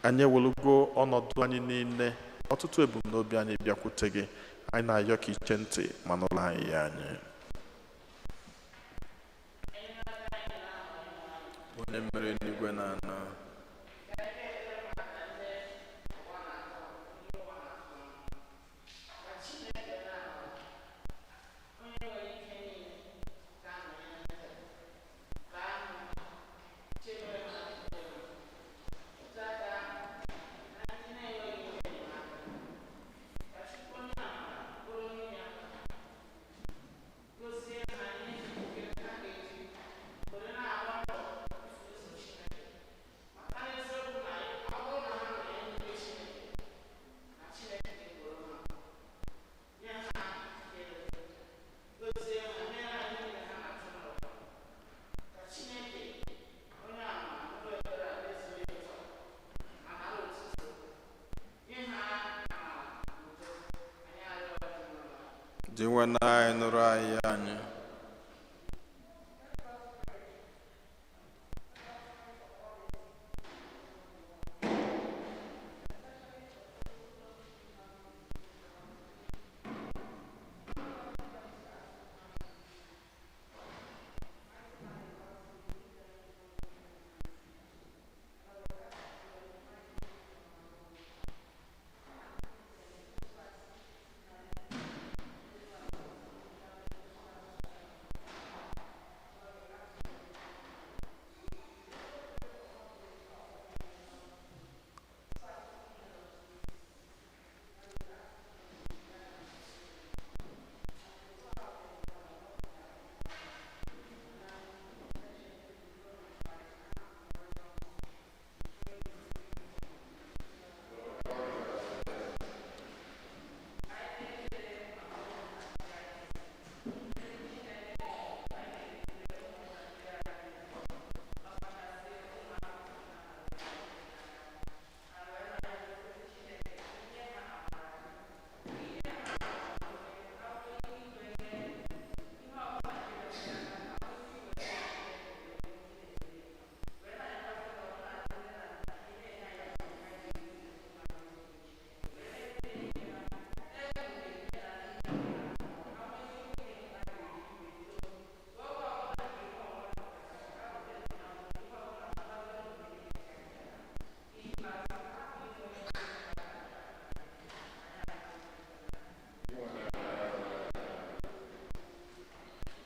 anyị ewelugo ọnọdụ anyị niile, ọtụtụ ebumnobi anyị bịakwute gị. Anyị na-ayọ ka iche ntị ma nụrụ anyị ya anyị. Onye mere eluigwe na ala, Diwe na anyị nụrụ anyị anyị.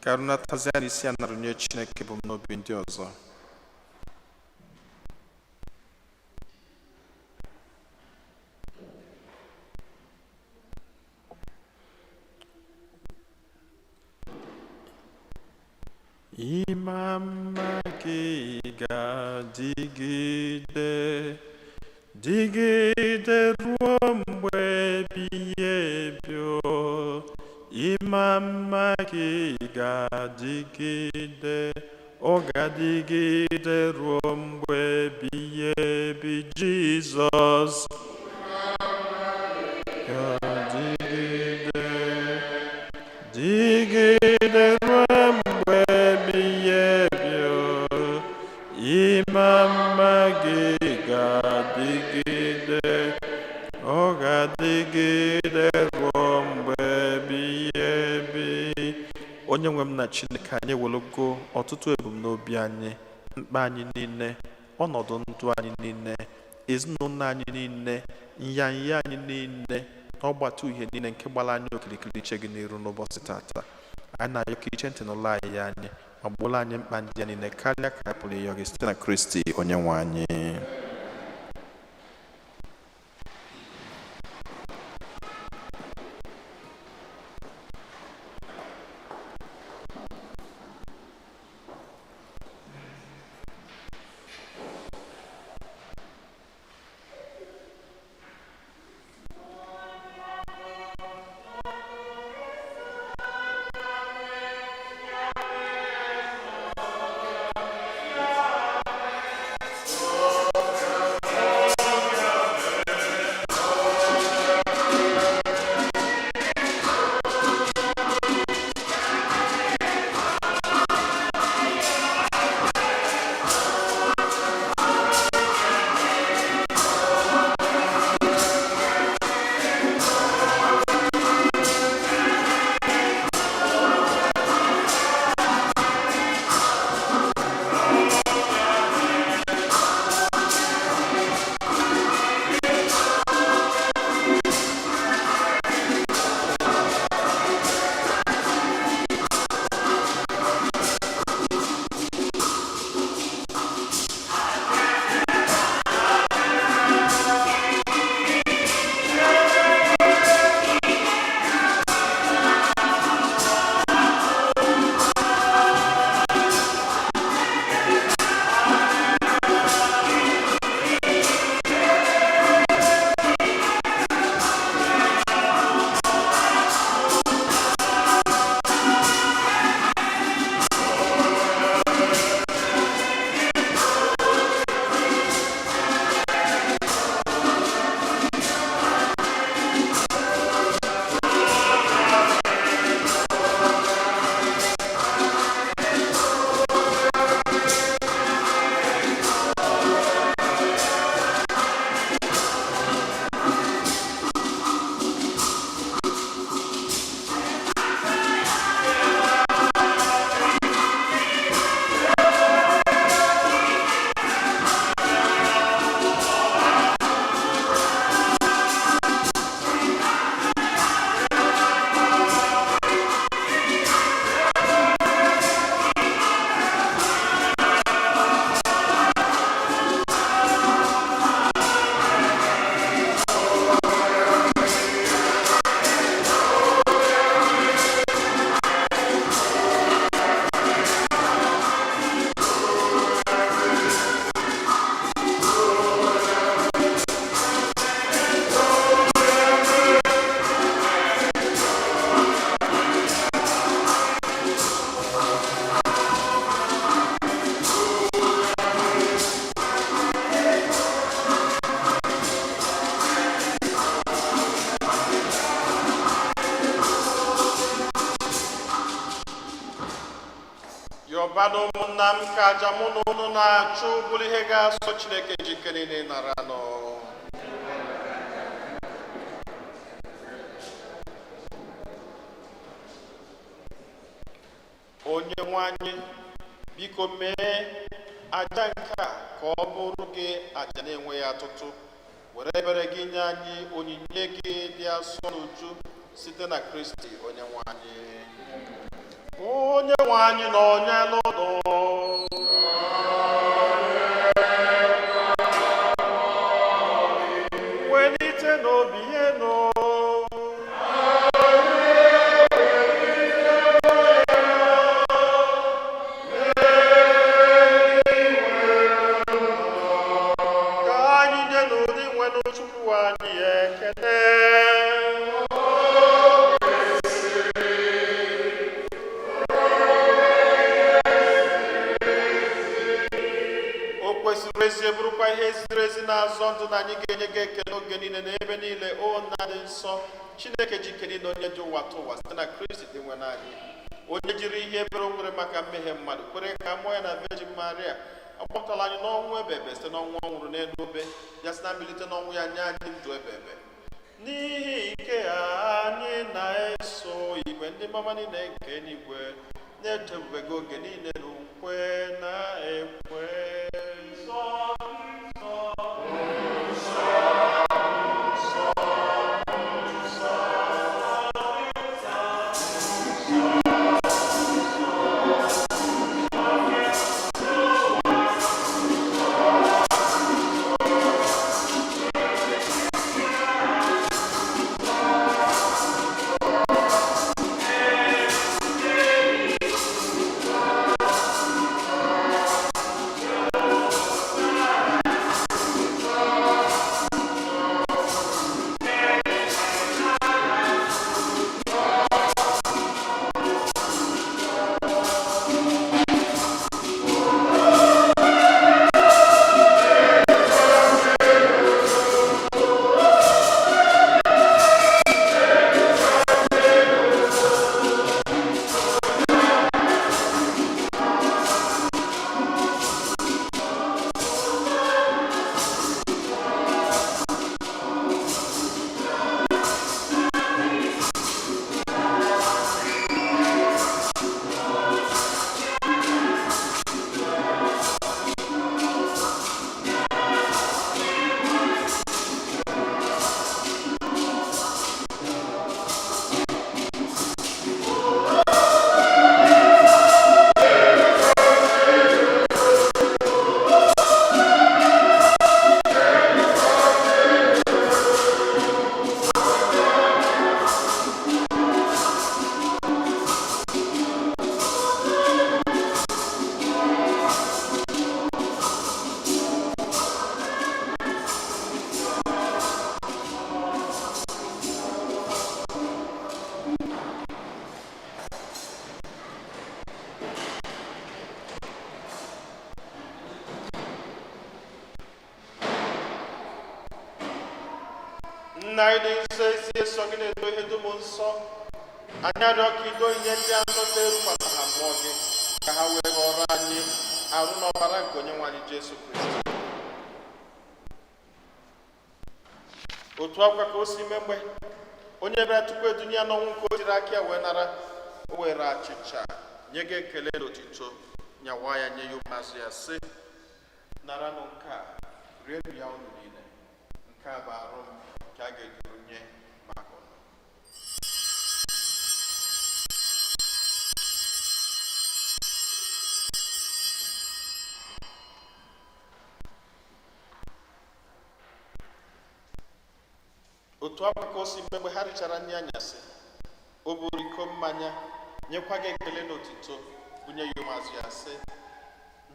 Ka arụnatazi anyị isi a nara nye Chineke bụ n'obi ndị ọzọ. Ịma mma gị ga-adịgide dịgide ruo mgbe ebighị ebi. Ịma mma gị ga-adịgide, ọ ga-adịgide ruo mgbe ebighị ebi. Jizọs ga-adịgide dịgide ruo mgbe ebighị ebi. Ịma mma gị ga-adịgide, ọ ga-adịgide ruo mgbe ebighị ebi. Onye nwe m na Chineke, anyị ewelugo ọtụtụ ebumnobi anyị, mkpa anyị niile, ọnọdụ ndụ anyị niile, ezinụlọ anyị niile, nyanya anyị niile, ọgbata uhie niile nke gbara anyị okirikiri iche gị n'iru n'ụbọchị tata. Anyị na-ayọ ka iche ntị n'ụlọ anyị ma gbolo anyị mkpa ndị niile karịa ka anyị pụrụ ịyọ gị site na Kristi onye nwe anyị. yọbanụ ụmụnna m ka aja mụ na unu na-achụ bụrụ ihe ga-asọ Chineke jike niile nara nọ. Onye nwe anyị, biko mee aja nke a ka ọ bụrụ gị aja na-enweghị atụtụ, were ebere gị nye anyị onyinye gị dị asọ n'uju site na Kristi onye nwe anyị. Onye nwe anyị nọ onye n'ụlọ welite n'obi enu na-azọ ndụ na anyị ga-enye gị ekele oge niile na ebe niile. O nna dị nsọ, Chineke jikere na onye dị ụwa tụwa site na Kristi dị nwe n'anyị, onye jiri ihe ebere o nwere maka mmehie mmadụ, kwere ka mụọ ya na Virgin Maria, ọ kpọtara anyị n'ọnwụ ebe ebe site n'ọnwụ ọ nwụrụ n'elu obe, ya si na mbilite n'ọnwụ ya nye anyị ndụ ebe ebe. N'ihi ike anyị na-eso igwe ndị mama niile nke eluigwe na-etebube gị oge niile n'ukwe na ekwe. Nna anyị dị nsọ, ezi eso gị na-edo ihe dum nsọ, anyị arịọ ka ido ihe ndị asọ na-erukwasị ha mmụọ gị, ka ha wee ghọrọ anyị arụ n'ọbara nke onye nwe anyị Jesu Kristi. Otu akwa ka o si mee mgbe onye bịara tupu edunye ya n'ọnwụ nke o jiri aka ya wee nara, o were achịcha nye gị ekele na otito, nyawa ya nye ya ụmụazụ ya sị, naranụ nke a, rienụ ya unu niile, nke a bụ arụ m nke a ga-eduru nye maka unu. Otu akwa ka o si mgbe ha richara nri anyasị, o buru iko mmanya nyekwa gị ekele na otito, bunye ya ụmụazụ ya sị,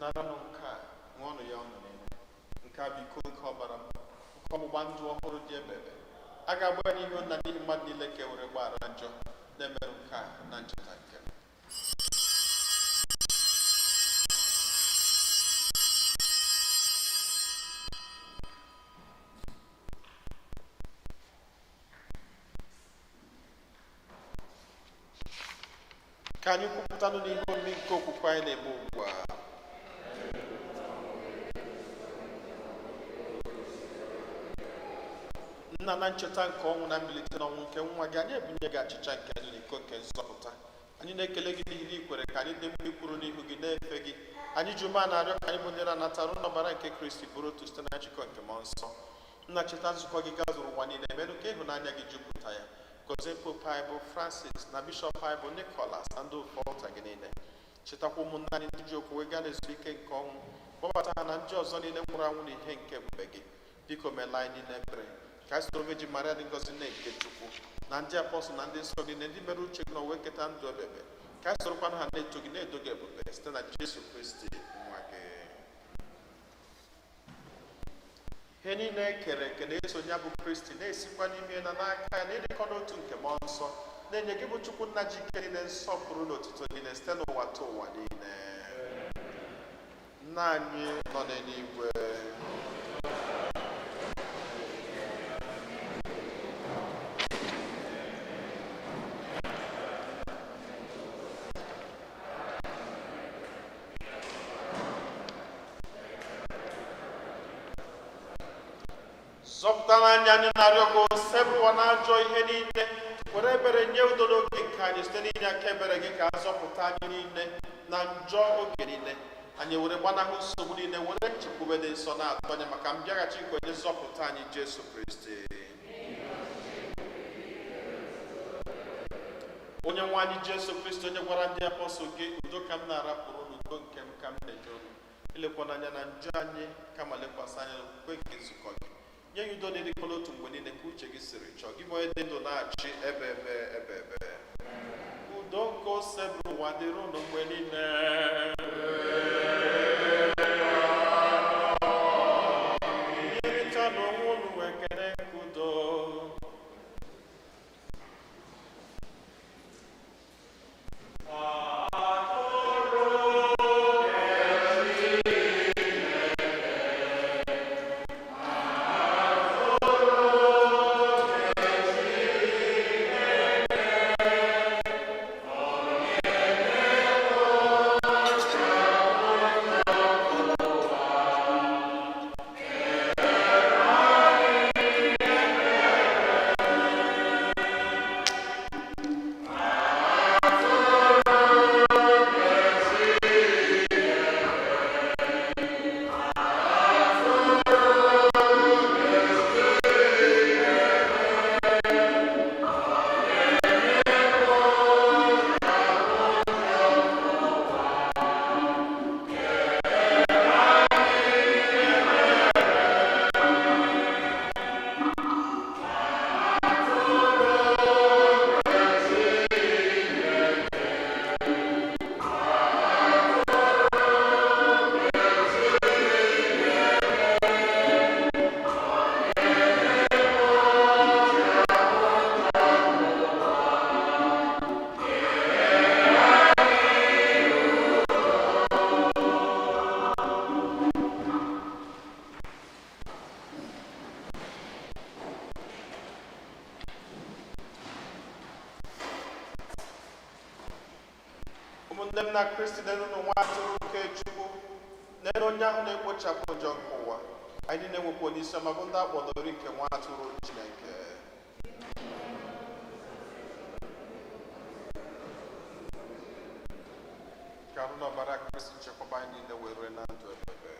naranụ nke a, ṅụọnụ ya unu niile, nke a bụ iko nke ọbara m, nke ọgbụgba ndụ ọhụrụ dị ebebe. A ga-agba ya n'ihu nna n'ihi mmadụ niile ka e were gbaghara njọ, na-emerụ nke a na ncheta nke m. ka anyị kwupụtanụ n'ihe omume nke okwukwe anyị na-eme ugbu a. Nna, na ncheta nke ọnwụ na mbilite n'ọnwụ nke nwa gị, anyị ebunye gị achịcha nke ndụ na iko nke nzọpụta. Anyị na-ekele gị n'ihi na ikwere ka anyị dị mma ikwuru n'ihu gị na-efe gị. Anyị ji ume na-arịọ ka anyị bụ ndị na-anatara n'ọbara nke Kristi bụrụ otu site na njikọ nke mmụọ nsọ. Nna, cheta nzukọ gị gazuru ụwa niile, merụ ka ịhụnanya gị jupụta ya. Gọzie pope anyị bụ Francis na bishọp anyị bụ Nicholas na ndị ofe ọlta gị niile. Chetakwa ụmụnna anyị ndị ji okwu wee gaa n'ezu ike nke ọnwụ, kpọbata ha na ndị ọzọ niile nwụrụ anwụ n'ihe nke ebube gị. Biko meela anyị niile ebere, ka anyị soro Virgin Maria dị ngọzi na nke Chukwu na ndị apọstụl na ndị nsọ gị na ndị mere uche gị na wee keta ndụ ebebe. Ka anyị sorokwana ha na-eto gị na-edo gị ebube site na Jesu Kristi nwa gị. Ihe niile ekere eke na-esonye ya bụ Kristi, na-esikwa n'ime na n'aka ya, na ịdịkọ n'otu nke mmụọ nsọ, na-enye gị bụ Chukwu nna ji ike niile nsọpụrụ na otuto niile site n'ụwa ta ụwa niile. Nna anyị nọ n'eluigwe, zọpụtara anyị na-arịọ gị sebụwa na-ajọ ihe niile, were ebere nye udo n'oge nke anyị site n'inye aka ebere gị ka a zọpụta anyị niile na njọ oge niile. Anyị were gbanahụ nsogbu niile, were nchekwube dị nsọ na-atụ anya maka mbịaghachi nke onye zọpụta anyị Jesu Kristi. Onye nwe anyị Jesu Kristi, onye gwara ndị apọstụl gị, udo ka m na-arapụrụ n'udo nke m ka m na-enye unu, ilekwana anya na njọ anyị kama lekwasị anya n'okwukwe nke nzukọ gị. Nye ya udo dịrịkwa n'otu mgbe niile ka uche gị siri chọọ, gị bụ onye dị ndụ na-achị ebe udo nke ose bụ ụwa dịrị unu mgbe niile. Nyerịta n'onwe unu ekele nke udo. Ụmụnne m na Kristi, nenu nwa atụrụ nke Chukwu, nenu onye ahụ na-ekpochapụ njọ nke ụwa. Anyị niile nwekwa onye isi ọma bụ ndị akpọrọ ori nke nwa atụrụ Chineke. Ka arụ n'ọbara Kristi nchekwaba anyị niile wee rue na ndụ ebebe.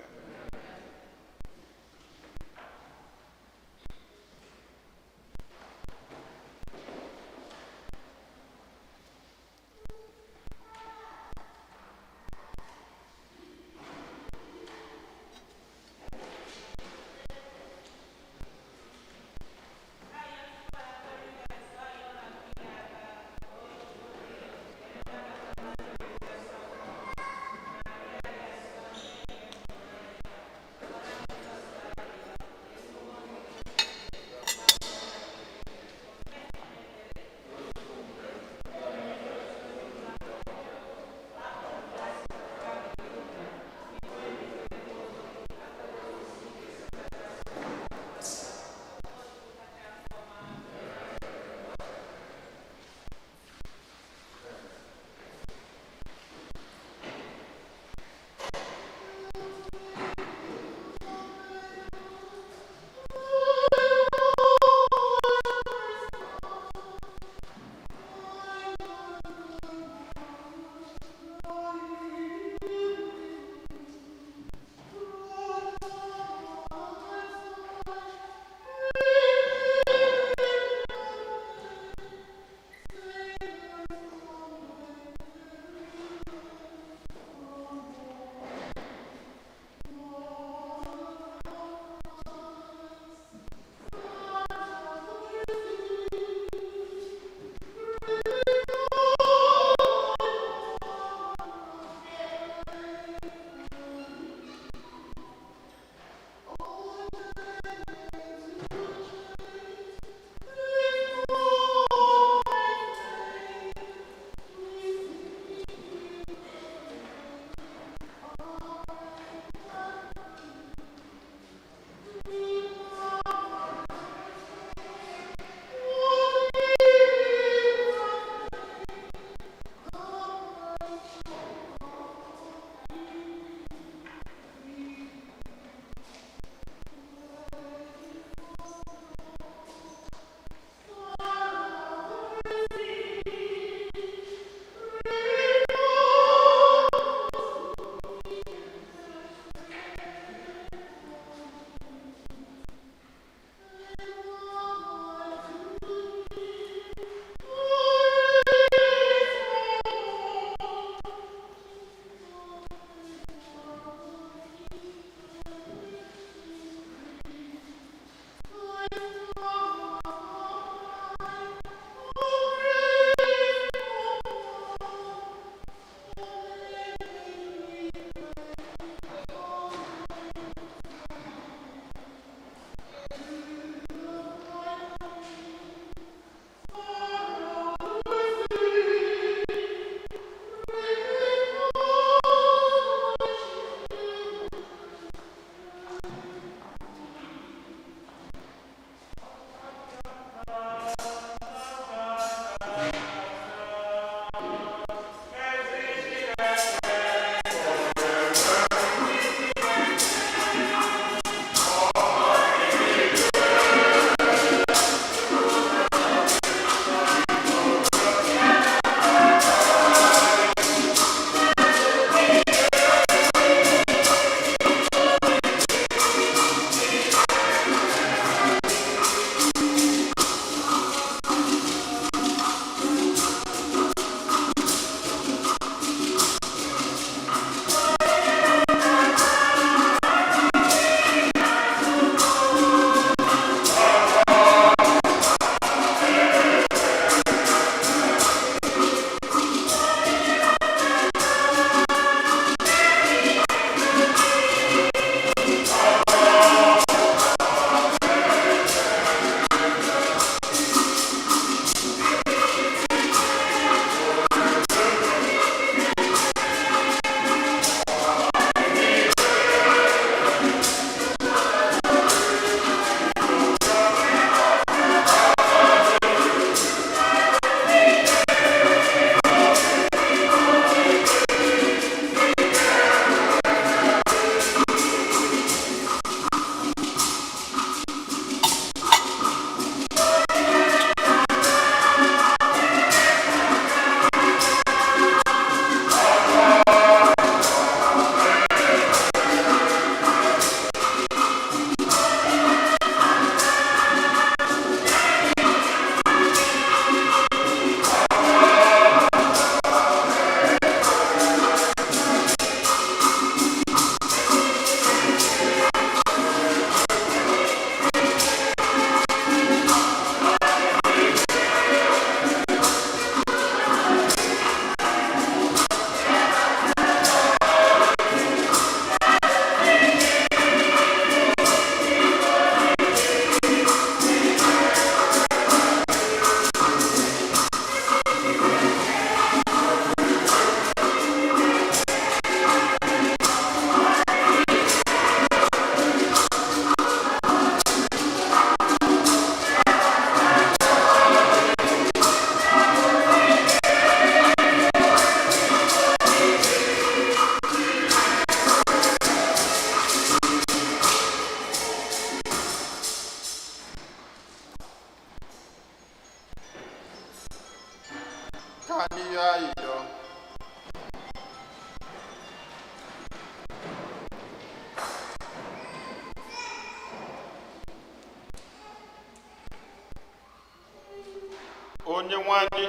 onye nwanyị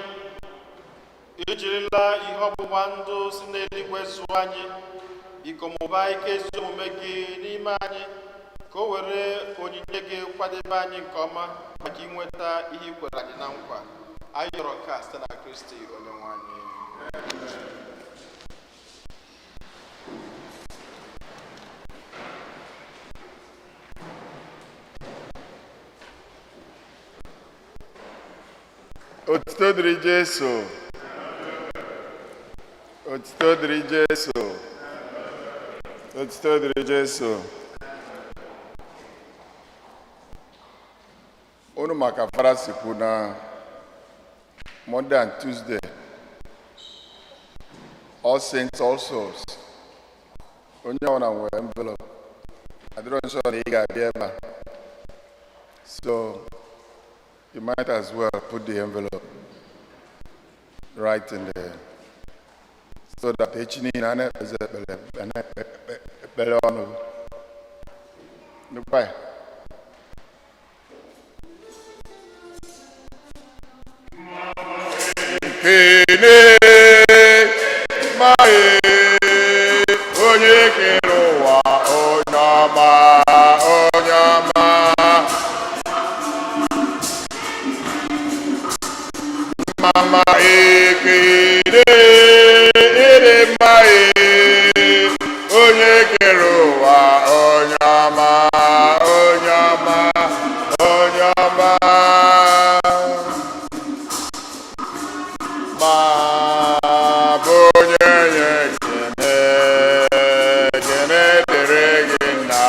ejirila ihe ọgbụgba ndụ si n'eluigwe zụọ anyị, biko mụbaa ike ezi omume gị n'ime anyị, ka o were onyinye gị kwadebe anyị nke ọma maka inweta ihe ikwere anyị na nkwa. Anyị yọrọ nke a site na Kristi onye nwanyị. Otuto dịrị Jesu. Otuto dịrị Jesu. Otuto dịrị Jesu. Unu maka fara sikwu na Monday and Tuesday, All Saints, All Souls. Onye ọbụla nwere envelope. Adịrọ nsọ na ị ga-abịa ebe a. So you might as well put the envelope right in there so that each need an on. Goodbye. Mama ekele ere mae onye kere ụwa onye ọma onye ọma onye ọma ma bụ onye nye ekele dịrị gị na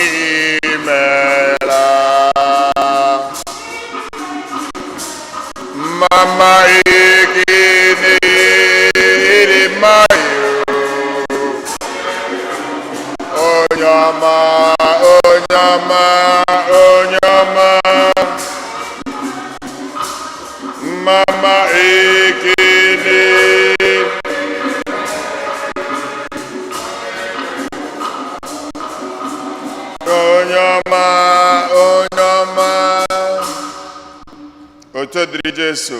imela Mama ekele ere mayo onye ọma onye ọma onye ọma Mama ekele onye ọma onye ọma Otuto dịrị Jesu.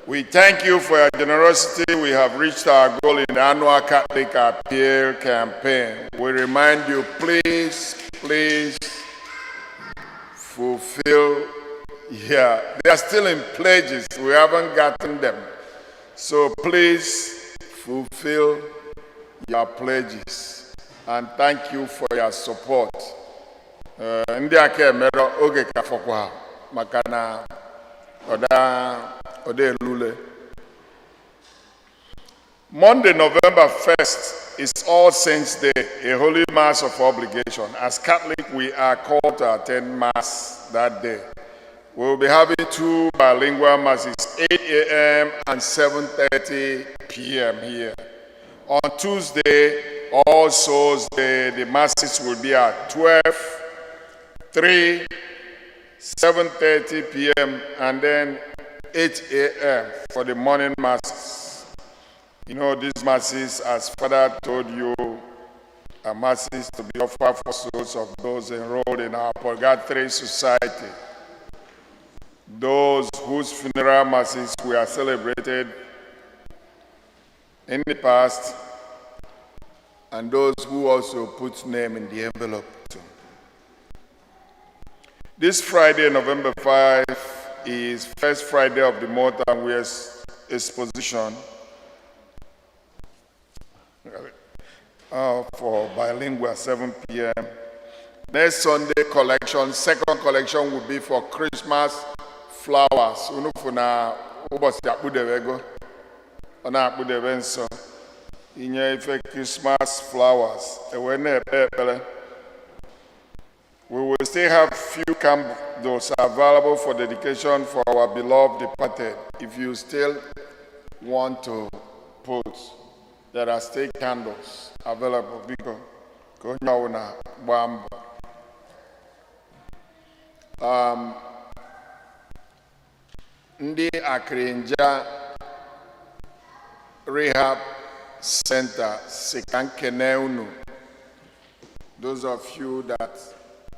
We thank you for your generosity. We have reached our goal in the annual Catholic Appeal campaign. We remind you, please fulfill. Yeah, they are still in pledges. We haven't gotten them. So please fulfill your pledges. And thank you for your support. Ndị aka emere oge ka fọkwa maka na Oda Elule. Monday, November 1st is All Saints Day, a holy mass of obligation. As Catholic, we are called to attend mass that day. We will be having two bilingual masses, 8 a.m. and 7:30 p.m. here. On Tuesday, All Souls Day, the masses will be at 12, 3, 7:30 p.m. and then 8 a.m. for the morning masses. You know, these masses, as Father told you, are masses to be offered for souls of those enrolled in our Purgatory Society. Those whose funeral masses were celebrated in the past, and those who also put name in the envelope too. This Friday, November 5, is first Friday of the month, and we are exposition for bilingual 7 p.m. Next Sunday collection, second collection will be for Christmas flowers. Unufuna ubosi akpudewego, ona akpudewe nso. Inye ife Christmas flowers. We will still have few candles available for dedication for our beloved departed. If you still want to put, there are still candles available. Ndi Akrinja Rehab Center, Sekankeneunu. Those of you that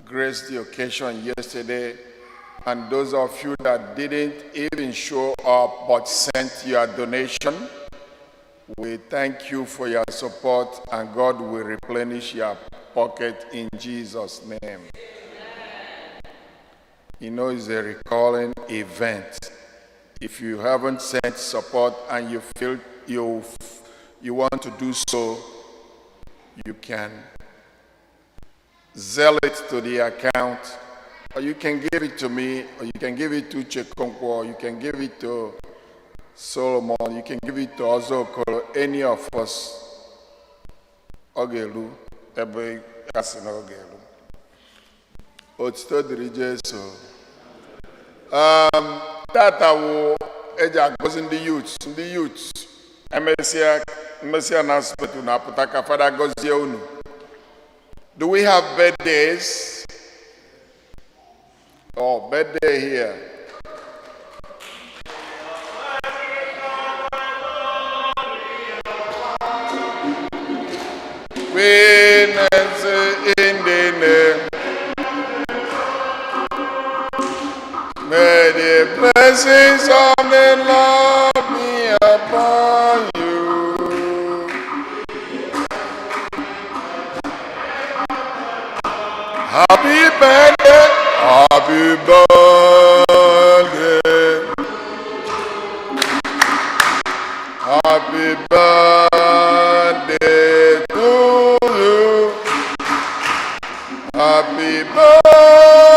graced the occasion yesterday and those of you that didn't even show up but sent your donation, we thank you for your support, and God will replenish your pocket in Jesus' name. You know, it's a recalling event. If you haven't sent support and you feel you want to do so, you can zell it to the account, or you can give it to me, or you can give it to Chekonkwo, or you can give it to Solomon, you can give it to Ozokoro, any of us. Ogelu, ebe kasi na Ogelu. Otito diri Jesu. Tata wo eja gozi ndị youths. Emesia na spetu na aputaka Father gozie unu. Do we have birthdays? Oh, birthday here. Winners in the name. May the blessings of the Lord be upon you. Happy birthday, happy birthday, happy birthday to you. Happy birthday,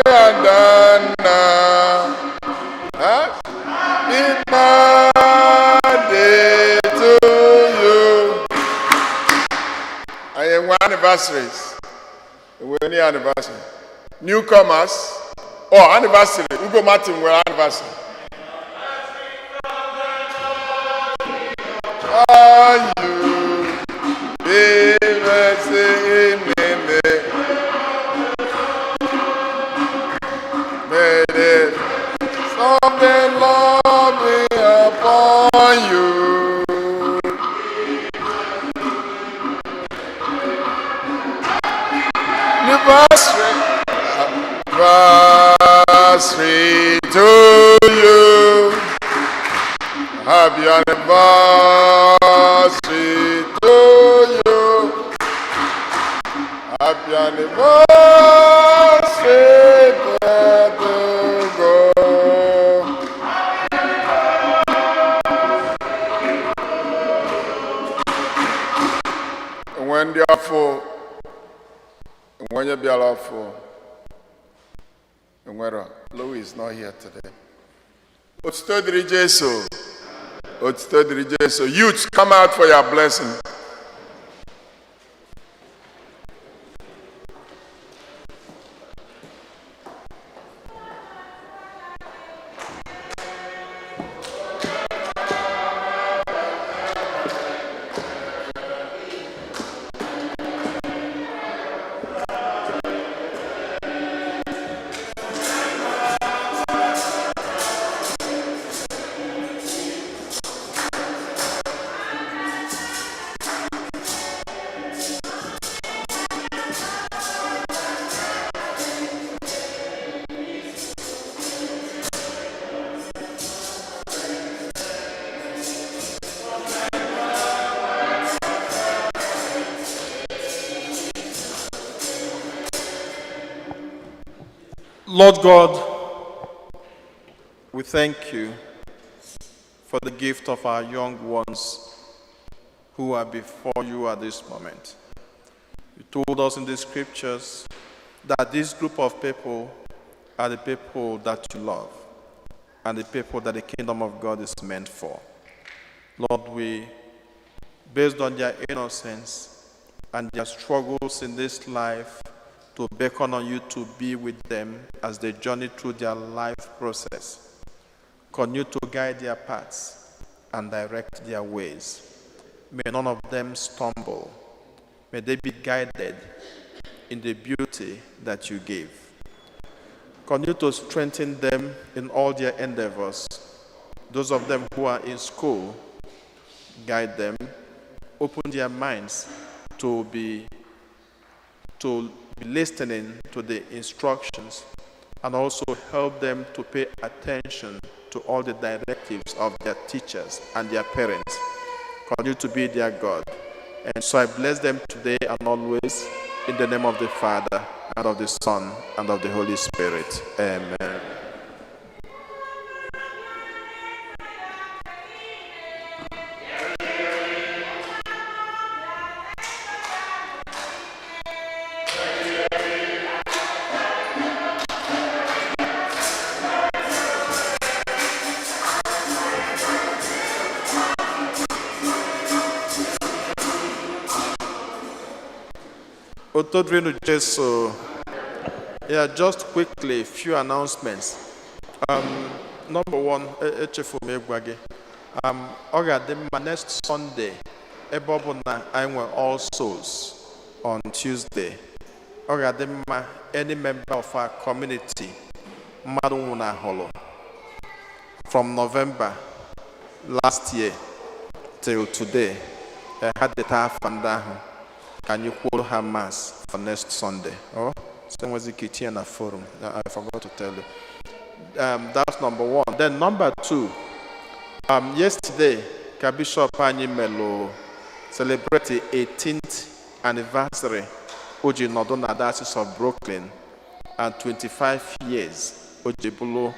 Adana. Happy birthday to you. I am anniversaries. Any anniversary? Newcomers? Oh, anniversary. Ugo Martin, we're anniversary. Are you? May the of the Lord be upon you. Anniversary to you. Happy anniversary to you. Happy anniversary to go. When they are full, when you be allowed for, and where Louis is not here today. Otito diri Jesu. Otito diri Jesu. Youths, come out for your blessing. Lord God, we thank you for the gift of our young ones who are before you at this moment. You told us in the scriptures that this group of people are the people that you love and the people that the kingdom of God is meant for. Lord, we, based on their innocence and their struggles in this life, to beckon on you to be with them as they journey through their life process. Continue to guide their paths and direct their ways. May none of them stumble. May they be guided in the beauty that you gave. Continue to strengthen them in all their endeavors. Those of them who are in school, guide them. Open their minds to be listening to the instructions and also help them to pay attention to all the directives of their teachers and their parents. Continue to be their God. And so I bless them today and always in the name of the Father, and of the Son, and of the Holy Spirit. Amen. Otodrinu Jesu. Yeah, just quickly, few announcements. Number one, next Sunday, I All Souls on Tuesday. Any member of our community, from November last year till today, I had the Tafandahu. Can you call her mass for next Sunday? Oh, same was the kitchen and a forum. I forgot to tell you. That's number one. Then number two. Yesterday, Bishop Anyi Melo celebrated the 18th anniversary Oji Nodona Diocese of Brooklyn and 25 years Ojibulo